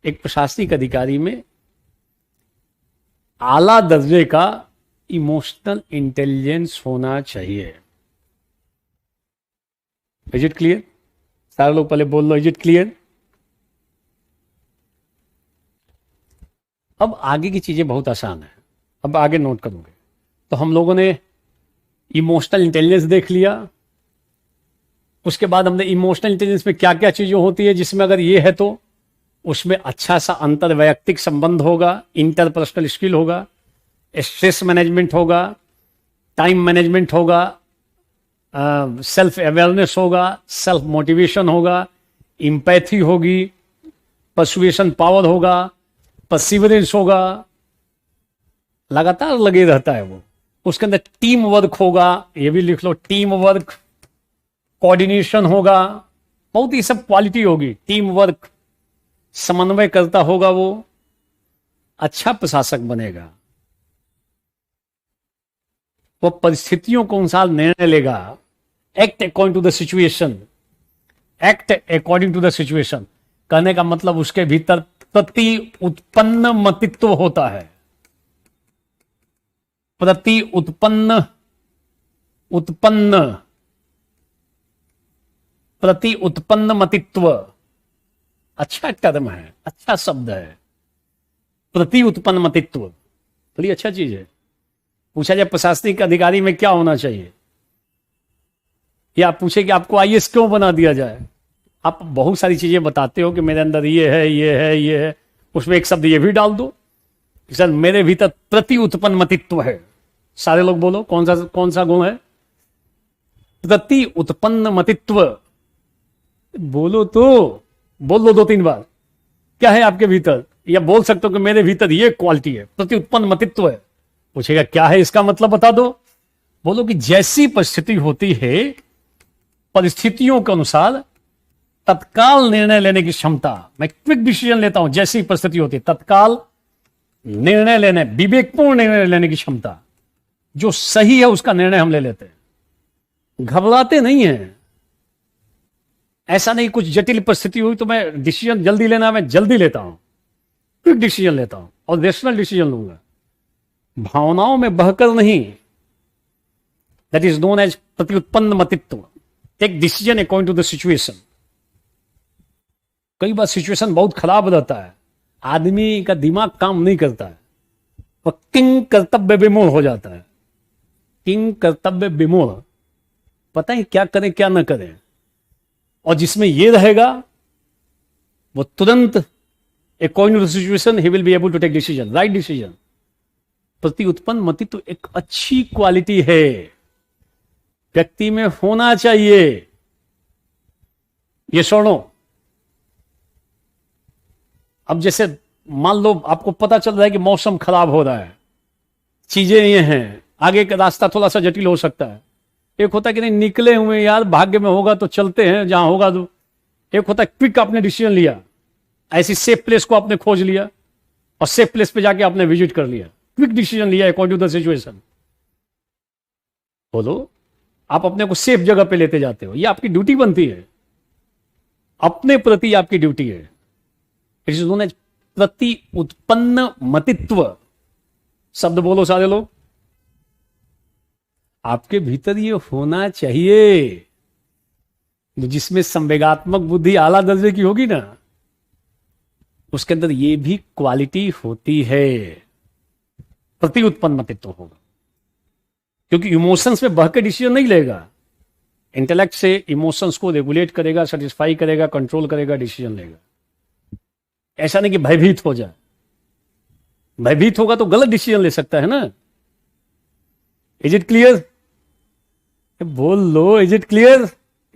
एक प्रशासनिक अधिकारी में आला दर्जे का इमोशनल इंटेलिजेंस होना चाहिए। Is it clear? सारे लोग पहले बोल लो, इज इट क्लियर? अब आगे की चीजें बहुत आसान है, अब आगे नोट करोगे। तो हम लोगों ने इमोशनल इंटेलिजेंस देख लिया, उसके बाद हमने इमोशनल इंटेलिजेंस में क्या क्या चीजें होती है, जिसमें अगर ये है तो उसमें अच्छा सा अंतर वैयक्तिक संबंध होगा, इंटरपर्सनल स्किल होगा, स्ट्रेस मैनेजमेंट होगा, टाइम मैनेजमेंट होगा, सेल्फ अवेयरनेस होगा, सेल्फ मोटिवेशन होगा, इंपैथी होगी, पर्सुएशन पावर होगा, परसिवरेंस होगा, लगातार लगे रहता है वो। उसके अंदर टीम वर्क होगा, ये भी लिख लो, टीम वर्क, कोऑर्डिनेशन होगा, बहुत ही सब क्वालिटी होगी, टीम वर्क, समन्वय करता होगा, वो अच्छा प्रशासक बनेगा। वो परिस्थितियों के अनुसार निर्णय लेगा, act according to the situation, act according to the situation. कहने का मतलब उसके भीतर प्रति उत्पन्न मतित्व होता है, प्रति उत्पन्न प्रति उत्पन्न मतित्व, अच्छा टर्म है, अच्छा शब्द है, प्रति उत्पन्न मतित्व, बड़ी अच्छा चीज है। पूछा जाए प्रशासनिक अधिकारी में क्या होना चाहिए, या आप पूछे कि आपको आईएएस क्यों बना दिया जाए, आप बहुत सारी चीजें बताते हो कि मेरे अंदर ये है ये है ये है, उसमें एक शब्द ये भी डाल दो कि सर मेरे भीतर प्रति उत्पन्न मतित्व है। सारे लोग बोलो कौन सा गुण है? प्रति उत्पन्न मतित्व। बोलो तो, बोल लो 2-3 बार, क्या है आपके भीतर, या बोल सकते हो कि मेरे भीतर ये क्वालिटी है, प्रति उत्पन्न मतित्व है। पूछेगा क्या है इसका मतलब बता दो, बोलो कि जैसी परिस्थिति होती है, परिस्थितियों के अनुसार तत्काल निर्णय लेने की क्षमता, मैं क्विक डिसीजन लेता हूं, जैसी परिस्थिति होती है तत्काल निर्णय लेने, विवेकपूर्ण निर्णय लेने की क्षमता, जो सही है उसका निर्णय हम ले लेते हैं, घबराते नहीं हैं। ऐसा नहीं कुछ जटिल परिस्थिति हुई तो मैं डिसीजन जल्दी लेना, मैं जल्दी लेता हूं, क्विक डिसीजन लेता हूं और रेशनल डिसीजन लूंगा, भावनाओं में बहकर नहीं। दैट इज नोन एज प्रत्युत्पन्न मतित्व। Take decision according to the situation. कई बार सिचुएशन बहुत खराब रहता है, आदमी का दिमाग काम नहीं करता है, वह किंग कर्तव्य विमूढ़ हो जाता है, किंग कर्तव्य विमूढ़, पता है क्या करें क्या ना करें। और जिसमें यह रहेगा वो तुरंत according to the situation he will be able to take decision, right decision. प्रति उत्पन्न मतित्व तो एक अच्छी क्वालिटी है, व्यक्ति में होना चाहिए। ये सुनो, अब जैसे मान लो आपको पता चल रहा है कि मौसम खराब हो रहा है, चीजें ये हैं, आगे का रास्ता थोड़ा सा जटिल हो सकता है। एक होता है कि नहीं निकले हुए यार, भाग्य में होगा तो चलते हैं, जहां होगा तो। एक होता है क्विक आपने डिसीजन लिया, ऐसी सेफ प्लेस को आपने खोज लिया और सेफ प्लेस पे जाके आपने विजिट कर लिया, क्विक डिसीजन लिया अकॉर्डिंग टू द सिचुएशन। बोलो, आप अपने को सेफ जगह पे लेते जाते हो, ये आपकी ड्यूटी बनती है, अपने प्रति आपकी ड्यूटी है। इट इज नोन एज प्रति उत्पन्न मतित्व। शब्द बोलो सारे लोग, आपके भीतर ये होना चाहिए, जिसमें संवेगात्मक बुद्धि आला दर्जे की होगी ना, उसके अंदर ये भी क्वालिटी होती है, प्रति उत्पन्न मतित्व होगा। क्योंकि इमोशंस में बह के डिसीजन नहीं लेगा, इंटेलेक्ट से इमोशंस को रेगुलेट करेगा, सेटिस्फाई करेगा, कंट्रोल करेगा, डिसीजन लेगा। ऐसा नहीं कि भयभीत हो जाए, भयभीत होगा तो गलत डिसीजन ले सकता है ना। Is it clear? बोल लो, इज इट क्लियर?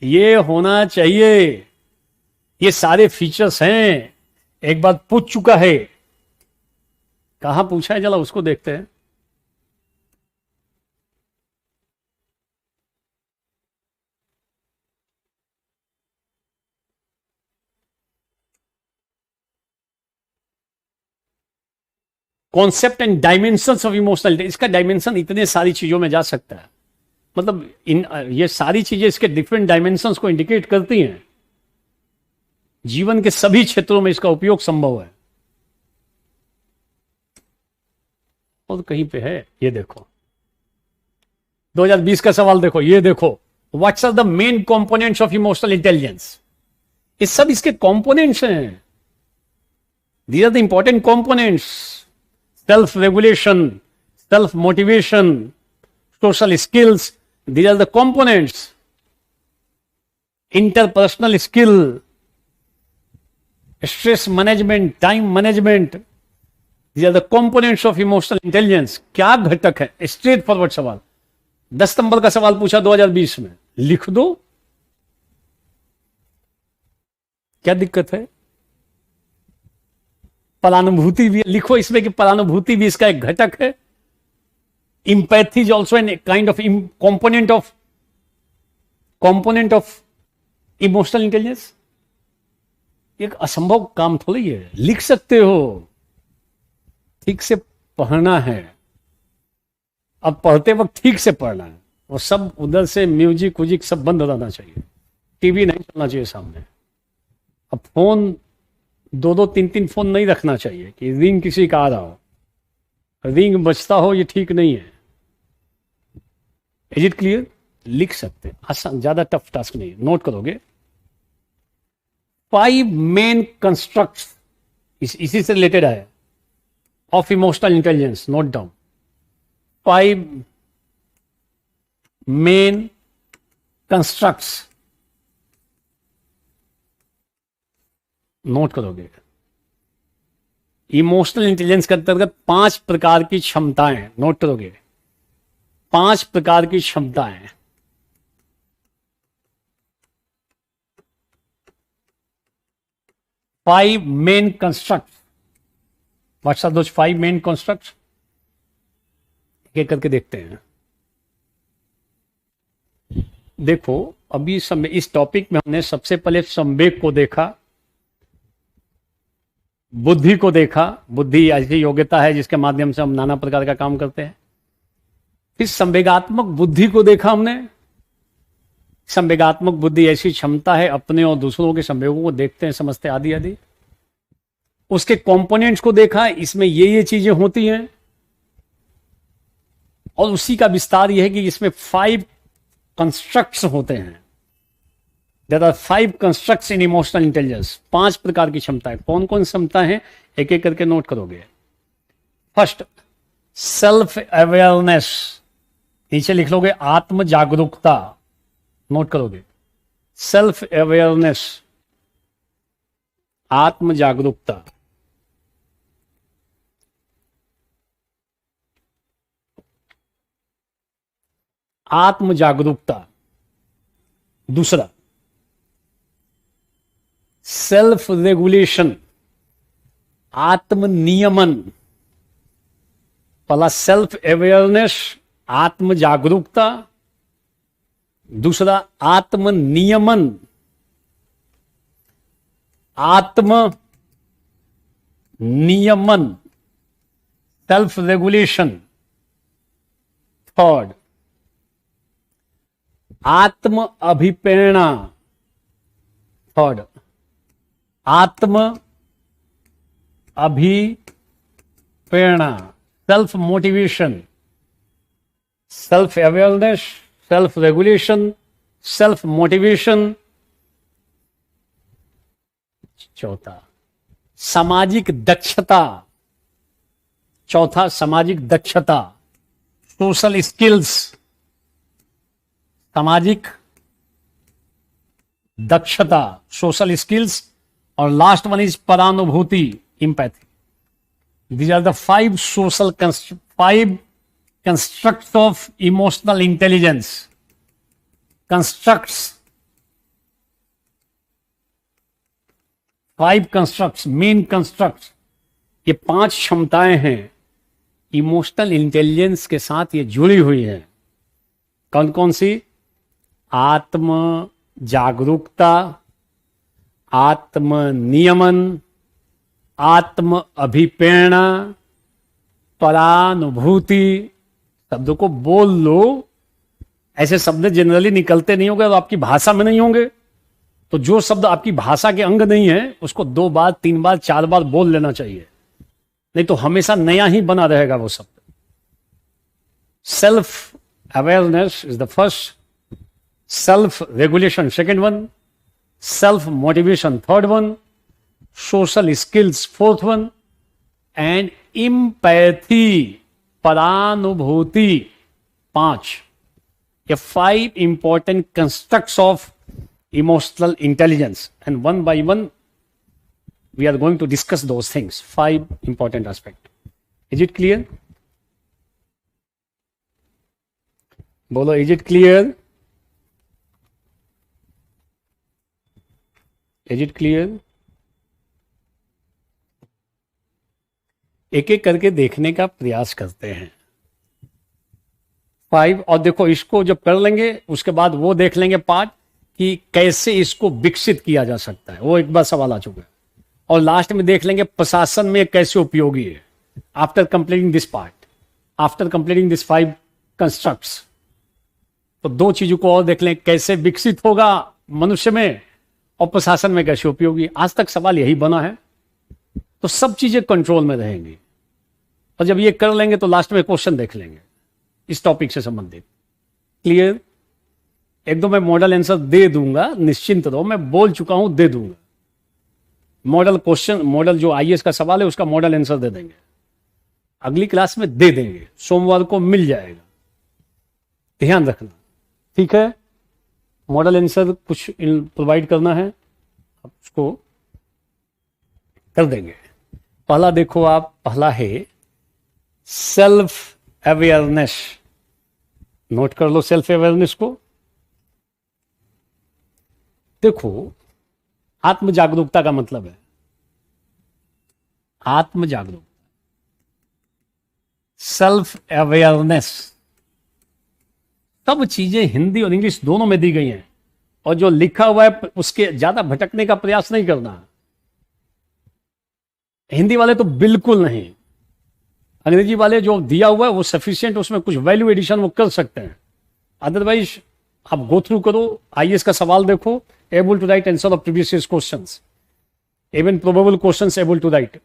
ये होना चाहिए, ये सारे फीचर्स हैं। एक बात पूछ चुका है, कहां पूछा है जरा उसको देखते हैं। Concept and dimensions of emotional, इसका डायमेंशन इतने सारी चीजों में जा सकता है। मतलब ये सारी चीजें इसके डिफरेंट डायमेंशंस को इंडिकेट करती हैं। जीवन के सभी क्षेत्रों में इसका उपयोग संभव है। और कहीं पे है, ये देखो 2020 का सवाल देखो, ये देखो, what's are the main components of emotional intelligence. ये सब इसके कंपोनेंट्स हैं। These are the important components. Self regulation, self motivation, social skills, these are the components. Interpersonal skill, stress management, time management, these are the components of emotional intelligence. क्या घटक है? Straight forward सवाल, 10 number का सवाल पूछा 2020 में, लिख दो। क्या दिक्कत है? परानुभूति भी लिखो इसमें कि परानुभूति भी इसका एक घटक है। Empathy is also a kind of component of emotional intelligence. एक असंभव काम थोड़ी है, लिख सकते हो। ठीक से पढ़ना है, अब पढ़ते वक्त ठीक से पढ़ना है, और सब उधर से म्यूजिक व्यूजिक सब बंद रहना चाहिए, टीवी नहीं चलना चाहिए सामने। अब फोन 2-3 फोन नहीं रखना चाहिए कि रिंग किसी का आ रहा हो, रिंग बजता हो, ये ठीक नहीं है। Is it clear? लिख सकते, आसान, ज्यादा टफ टास्क नहीं, नोट करोगे। 5 मेन कंस्ट्रक्ट्स, इसी से रिलेटेड है, of emotional intelligence. Note down 5 main constructs, note करोगे। इमोशनल इंटेलिजेंस के अंतर्गत 5 प्रकार की क्षमताएं, नोट करोगे। 5 प्रकार की क्षमताएं। Five main construct. What's are those 5 main construct? एक करके देखते हैं। देखो, अभी इस टॉपिक में हमने सबसे पहले संवेग को देखा, बुद्धि को देखा। बुद्धि ऐसी योग्यता है जिसके माध्यम से हम नाना प्रकार का काम करते हैं। फिर संवेगात्मक बुद्धि को देखा हमने। संवेगात्मक बुद्धि ऐसी क्षमता है, अपने और दूसरों के संवेगों को देखते हैं, समझते आदि आदि। उसके कंपोनेंट्स को देखा, इसमें ये चीजें होती हैं, और उसी का विस्तार यह है कि इसमें 5 कंस्ट्रक्ट्स होते हैं। There are 5 constructs in emotional intelligence. 5 प्रकार की क्षमताएं। कौन कौन क्षमताएं हैं, एक एक करके नोट करोगे। फर्स्ट, सेल्फ अवेयरनेस, नीचे लिख लोगे आत्म जागरूकता, नोट करोगे। सेल्फ अवेयरनेस, आत्म जागरूकता। आत्म जागरूकता। दूसरा, सेल्फ रेगुलेशन, आत्म नियमन। पहला सेल्फ अवेयरनेस, आत्म जागरूकता। दूसरा, आत्म नियमन, आत्म नियमन, सेल्फ रेगुलेशन। थर्ड, आत्म अभिप्रेरणा। थर्ड, आत्म अभिप्रेरणा, self motivation. Self awareness, self regulation, self motivation. चौथा, सामाजिक दक्षता। चौथा, सामाजिक दक्षता, सोशल स्किल्स। सामाजिक दक्षता, सोशल स्किल्स, और लास्ट वन इज परानुभूति, empathy. These are the five constructs of emotional intelligence. Constructs, 5 constructs, main constructs, ये 5 क्षमताएं हैं इमोशनल इंटेलिजेंस के साथ ये जुड़ी हुई है। कौन कौन सी? आत्म जागरूकता, आत्म नियमन, आत्म अभिप्रेरणा, परानुभूति। शब्दों को बोल लो, ऐसे शब्द जनरली निकलते नहीं होंगे और आपकी भाषा में नहीं होंगे, तो जो शब्द आपकी भाषा के अंग नहीं है उसको 2 बार 3 बार 4 बार बोल लेना चाहिए, नहीं तो हमेशा नया ही बना रहेगा वो शब्द। Self awareness is the first, self regulation second one, self motivation third one, social skills fourth one, and empathy, परानुभूति 5। ये 5 important constructs of emotional intelligence, and one by one we are going to discuss those things, 5 important aspects. Is it clear? Bolo, is it clear? Is it clear? एक एक करके देखने का प्रयास करते हैं 5, और देखो इसको जब कर लेंगे उसके बाद वो देख लेंगे 5 कि कैसे इसको विकसित किया जा सकता है, वो एक बार सवाल आ चुका है। और लास्ट में देख लेंगे प्रशासन में कैसे उपयोगी है। After completing this part, after completing this 5 constructs, तो 2 चीजों को और देख लें, कैसे विकसित होगा मनुष्य में और प्रशासन में कैसे उपयोगी। आज तक सवाल यही बना है, तो सब चीजें कंट्रोल में रहेंगी। और जब ये कर लेंगे तो लास्ट में क्वेश्चन देख लेंगे इस टॉपिक से संबंधित। क्लियर? एक दो मैं मॉडल आंसर दे दूंगा, निश्चिंत रहो, मैं बोल चुका हूं, दे दूंगा। मॉडल क्वेश्चन, मॉडल जो आईएएस का सवाल है उसका मॉडल आंसर दे देंगे, अगली क्लास में दे देंगे, सोमवार को मिल जाएगा, ध्यान रखना, ठीक है। मॉडल आंसर कुछ प्रोवाइड करना है, आप उसको कर देंगे। पहला देखो आप, पहला है सेल्फ अवेयरनेस, नोट कर लो सेल्फ अवेयरनेस को। देखो, आत्म जागरूकता का मतलब है, आत्म जागरूकता, सेल्फ अवेयरनेस। सब चीजें हिंदी और इंग्लिश दोनों में दी गई हैं, और जो लिखा हुआ है उसके ज्यादा भटकने का प्रयास नहीं करना। हिंदी वाले तो बिल्कुल नहीं, अंग्रेजी वाले जो दिया हुआ है वो सफिशिएंट, उसमें कुछ वैल्यू एडिशन वो कर सकते हैं, अदरवाइज आप गो थ्रू करो, आईएएस का सवाल देखो, able to write answer of previous questions, even probable questions able to write.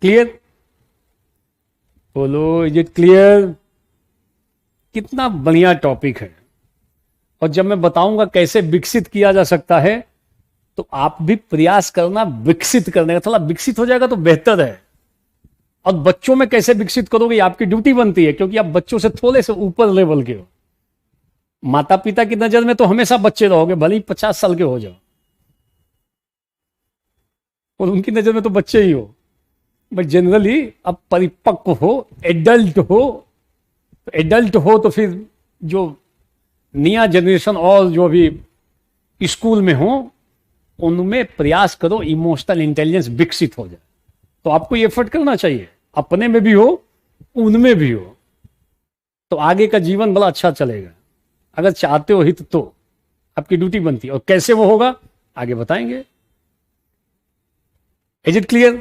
Clear? बोलो, इज इट क्लियर? कितना बढ़िया टॉपिक है। और जब मैं बताऊंगा कैसे विकसित किया जा सकता है, तो आप भी प्रयास करना विकसित करने का, थोड़ा विकसित हो जाएगा तो बेहतर है। और बच्चों में कैसे विकसित करोगे, आपकी ड्यूटी बनती है, क्योंकि आप बच्चों से थोड़े से ऊपर लेवल के हो। माता पिता की नजर में तो हमेशा बच्चे रहोगे, भले ही 50 साल के हो जाओ, और उनकी नजर में तो बच्चे ही हो। बट जनरली अब परिपक्व हो, एडल्ट हो, तो एडल्ट हो तो फिर जो नया जनरेशन और जो अभी स्कूल में हो, उनमें प्रयास करो इमोशनल इंटेलिजेंस विकसित हो जाए। तो आपको ये एफर्ट करना चाहिए, अपने में भी हो, उनमें भी हो, तो आगे का जीवन बड़ा अच्छा चलेगा। अगर चाहते हो हित तो आपकी ड्यूटी बनती है, और कैसे वो होगा आगे बताएंगे। Is it clear?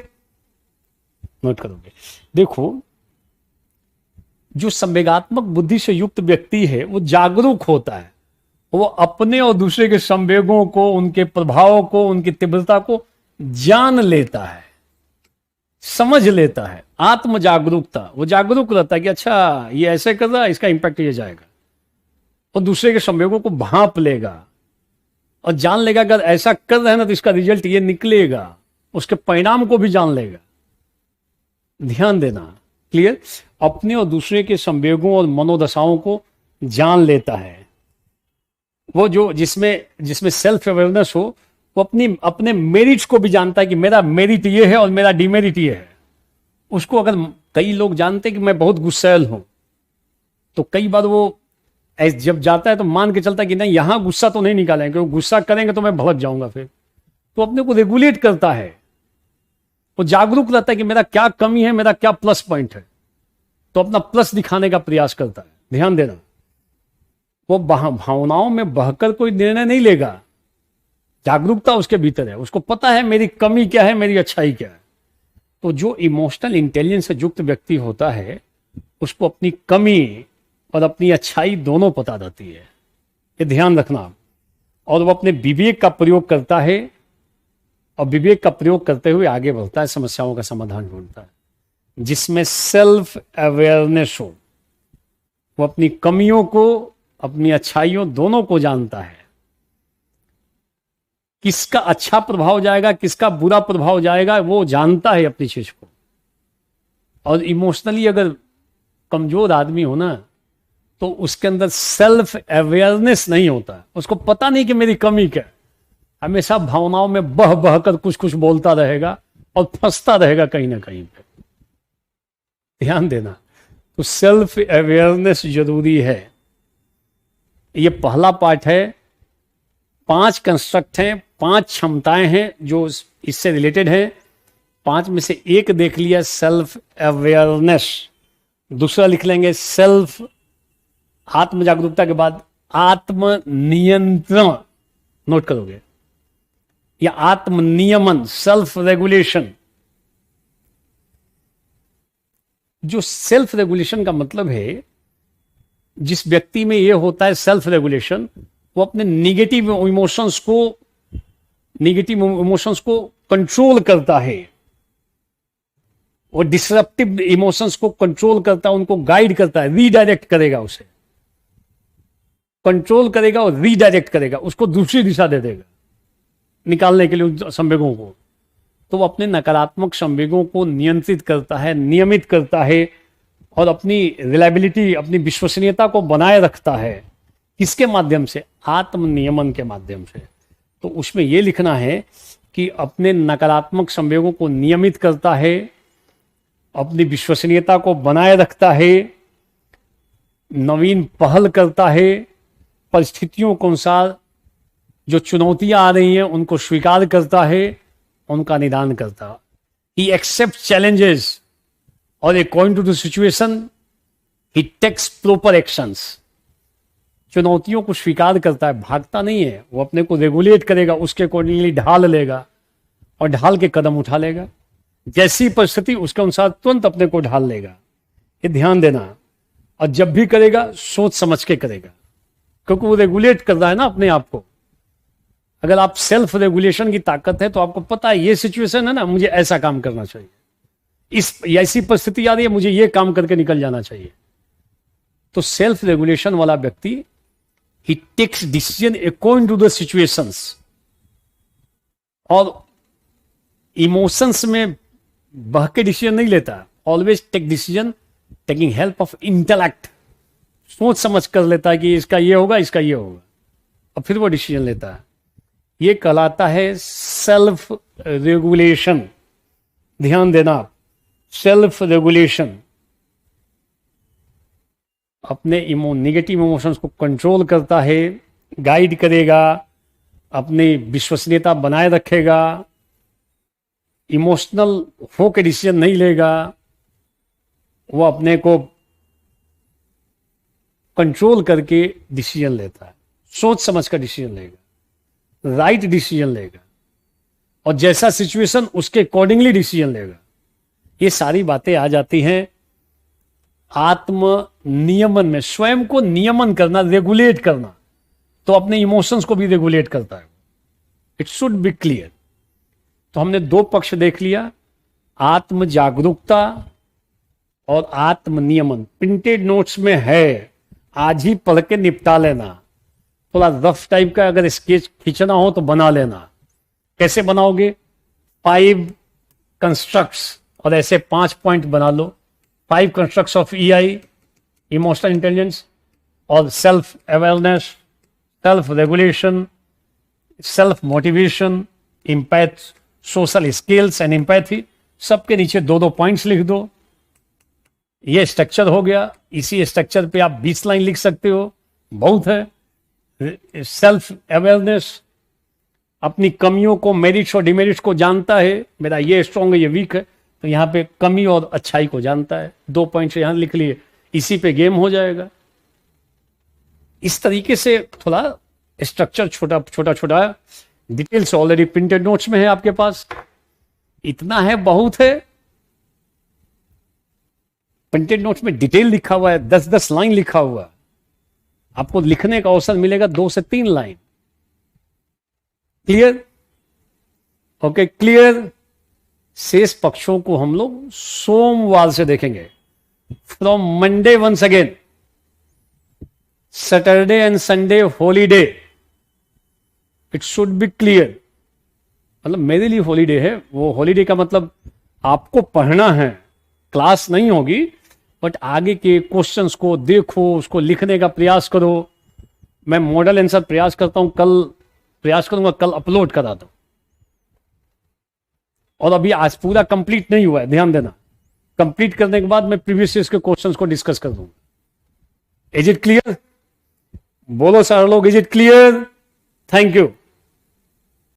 नोट करोगे। देखो, जो संवेगात्मक बुद्धि से युक्त व्यक्ति है वो जागरूक होता है, वो अपने और दूसरे के संवेगों को, उनके प्रभावों को, उनकी तीव्रता को जान लेता है, समझ लेता है। आत्म जागरूकता, वो जागरूक रहता है कि अच्छा ये ऐसे कर रहा है, इसका इंपैक्ट ये जाएगा, और दूसरे के संवेगों को भांप लेगा और जान लेगा अगर ऐसा कर रहे हैं ना तो इसका रिजल्ट ये निकलेगा, उसके परिणाम को भी जान लेगा। ध्यान देना। क्लियर? अपने और दूसरे के संवेगों और मनोदशाओं को जान लेता है। वो जो जिसमें जिसमें सेल्फ अवेयरनेस हो, वो अपने मेरिट्स को भी जानता है कि मेरा मेरिट ये है और मेरा डिमेरिट ये है। उसको अगर कई लोग जानते हैं कि मैं बहुत गुस्सैल हूं, तो कई बार वो जब जाता है तो मान के चलता है कि नहीं, यहां गुस्सा तो नहीं निकालेंगे, क्योंकि गुस्सा करेंगे तो मैं भड़क जाऊंगा फिर। तो अपने को रेगुलेट करता है, वो जागरूक रहता है कि मेरा क्या कमी है, मेरा क्या प्लस पॉइंट है, तो अपना प्लस दिखाने का प्रयास करता है। ध्यान देना, वो भावनाओं में बहकर कोई निर्णय नहीं लेगा। जागरूकता उसके भीतर है, उसको पता है मेरी कमी क्या है, मेरी अच्छाई क्या है। तो जो इमोशनल इंटेलिजेंस से युक्त व्यक्ति होता है, उसको अपनी कमी और अपनी अच्छाई दोनों पता रहती है, ये ध्यान रखना। और वो अपने विवेक का प्रयोग करता है, और विवेक का प्रयोग करते हुए आगे बढ़ता है, समस्याओं का समाधान ढूंढता है। जिसमें सेल्फ अवेयरनेस हो, वो अपनी कमियों को, अपनी अच्छाइयों दोनों को जानता है। किसका अच्छा प्रभाव जाएगा, किसका बुरा प्रभाव जाएगा, वो जानता है अपनी चीज को। और इमोशनली अगर कमजोर आदमी हो ना, तो उसके अंदर सेल्फ अवेयरनेस नहीं होता, उसको पता नहीं कि मेरी कमी क्या है। हमेशा भावनाओं में बह बह कर कुछ कुछ बोलता रहेगा और फंसता रहेगा कहीं ना कहीं पे। ध्यान देना, तो सेल्फ अवेयरनेस जरूरी है। ये पहला पार्ट है। 5 कंस्ट्रक्ट हैं, 5 क्षमताएं हैं जो इससे रिलेटेड है। 5 में से एक देख लिया, सेल्फ अवेयरनेस। दूसरा लिख लेंगे सेल्फ, आत्म जागरूकता के बाद आत्म नियंत्रण, नोट करोगे, या आत्म नियमन, सेल्फ रेगुलेशन। जो सेल्फ रेगुलेशन का मतलब है, जिस व्यक्ति में यह होता है सेल्फ रेगुलेशन, वो अपने निगेटिव इमोशंस को कंट्रोल करता है। वो डिसरप्टिव इमोशंस को कंट्रोल करता है, उनको गाइड करता है, रीडायरेक्ट करेगा, उसे कंट्रोल करेगा और रीडायरेक्ट करेगा, उसको दूसरी दिशा दे देगा निकालने के लिए संवेगों को। तो वो अपने नकारात्मक संवेगों को नियंत्रित करता है, नियमित करता है, और अपनी रिलायबिलिटी, अपनी विश्वसनीयता को बनाए रखता है। किसके माध्यम से? आत्म नियमन के माध्यम से। तो उसमें यह लिखना है कि अपने नकारात्मक संवेगों को नियमित करता है, अपनी विश्वसनीयता को बनाए रखता है, नवीन पहल करता है, परिस्थितियों के अनुसार जो चुनौतियां आ रही हैं उनको स्वीकार करता है, उनका निदान करता है। ही एक्सेप्ट चैलेंजेस और according to the situation he takes proper actions. चुनौतियों को स्वीकार करता है, भागता नहीं है, वो अपने को रेगुलेट करेगा, उसके अकॉर्डिंगली ढाल लेगा और ढाल के कदम उठा लेगा। जैसी परिस्थिति उसके अनुसार तुरंत अपने को ढाल लेगा, ये ध्यान देना। और जब भी करेगा सोच समझ के करेगा, क्योंकि वो रेगुलेट कर रहा है ना अपने आप को। अगर आप सेल्फ रेगुलेशन की ताकत है तो आपको पता है ये सिचुएशन है ना, मुझे ऐसा काम करना चाहिए, इस ऐसी परिस्थिति आ रही है, मुझे ये काम करके निकल जाना चाहिए। तो सेल्फ रेगुलेशन वाला व्यक्ति ही takes decision according to the situations, और इमोशंस में बह के डिसीजन नहीं लेता। Always take decision taking help of intellect, सोच समझ कर लेता है कि इसका ये होगा, इसका ये होगा, और फिर वो डिसीजन लेता है। ये कहलाता है सेल्फ रेगुलेशन। ध्यान देना, सेल्फ रेगुलेशन अपने नेगेटिव इमोशंस को कंट्रोल करता है, गाइड करेगा, अपनी विश्वसनीयता बनाए रखेगा, इमोशनल होकर डिसीजन नहीं लेगा, वो अपने को कंट्रोल करके डिसीजन लेता है, सोच समझ कर डिसीजन लेगा, राइट डिसीजन लेगा, और जैसा सिचुएशन उसके अकॉर्डिंगली डिसीजन लेगा। ये सारी बातें आ जाती हैं आत्म नियमन में। स्वयं को नियमन करना, रेगुलेट करना, तो अपने इमोशंस को भी रेगुलेट करता है। It should be clear. तो हमने 2 पक्ष देख लिया, आत्म जागरूकता और आत्म नियमन। प्रिंटेड नोट्स में है, आज ही पढ़ के निपटा लेना। थोड़ा रफ टाइप का अगर स्केच खींचना हो तो बना लेना। कैसे बनाओगे? 5 कंस्ट्रक्ट्स, और ऐसे 5 पॉइंट बना लो। 5 constructs of EI, emotional intelligence, और self awareness, self regulation, self motivation, empath, social skills and empathy, सबके नीचे 2-2 पॉइंट्स लिख दो। ये स्ट्रक्चर हो गया। इसी स्ट्रक्चर पे आप 20 लाइन लिख सकते हो, बहुत है। सेल्फ अवेयरनेस, अपनी कमियों को, मेरिट्स और डिमेरिट्स को जानता है, मेरा ये स्ट्रांग है, ये वीक है, तो यहाँ पे कमी और अच्छाई को जानता है। 2 पॉइंट्स यहाँ लिख लिए, इसी पे गेम हो जाएगा। इस तरीके से थोड़ा स्ट्रक्चर छोटा छोटा डिटेल्स ऑलरेडी प्रिंटेड नोट्स में है आपके पास। इतना है, बहुत है। प्रिंटेड नोट्स में डिटेल लिखा हुआ है, 10-10 लाइन लिखा हुआ है। आपको लिखने का अवसर मिलेगा 2 से 3 लाइन। क्लियर? Okay, clear. शेष पक्षों को हम लोग सोमवार से देखेंगे। From Monday once again, Saturday and Sunday holiday, it should be clear. मतलब मेरे लिए हॉलीडे है, वो हॉलीडे का मतलब आपको पढ़ना है, क्लास नहीं होगी, बट आगे के क्वेश्चंस को देखो, उसको लिखने का प्रयास करो। मैं मॉडल आंसर प्रयास करता हूं, कल प्रयास करूंगा, कल अपलोड करा दो। और अभी आज पूरा कंप्लीट नहीं हुआ है, ध्यान देना। कंप्लीट करने के बाद मैं प्रीवियस ईयर के क्वेश्चंस को डिस्कस कर दूंगा। Is it clear? बोलो सारे लोग, is it clear? Thank you.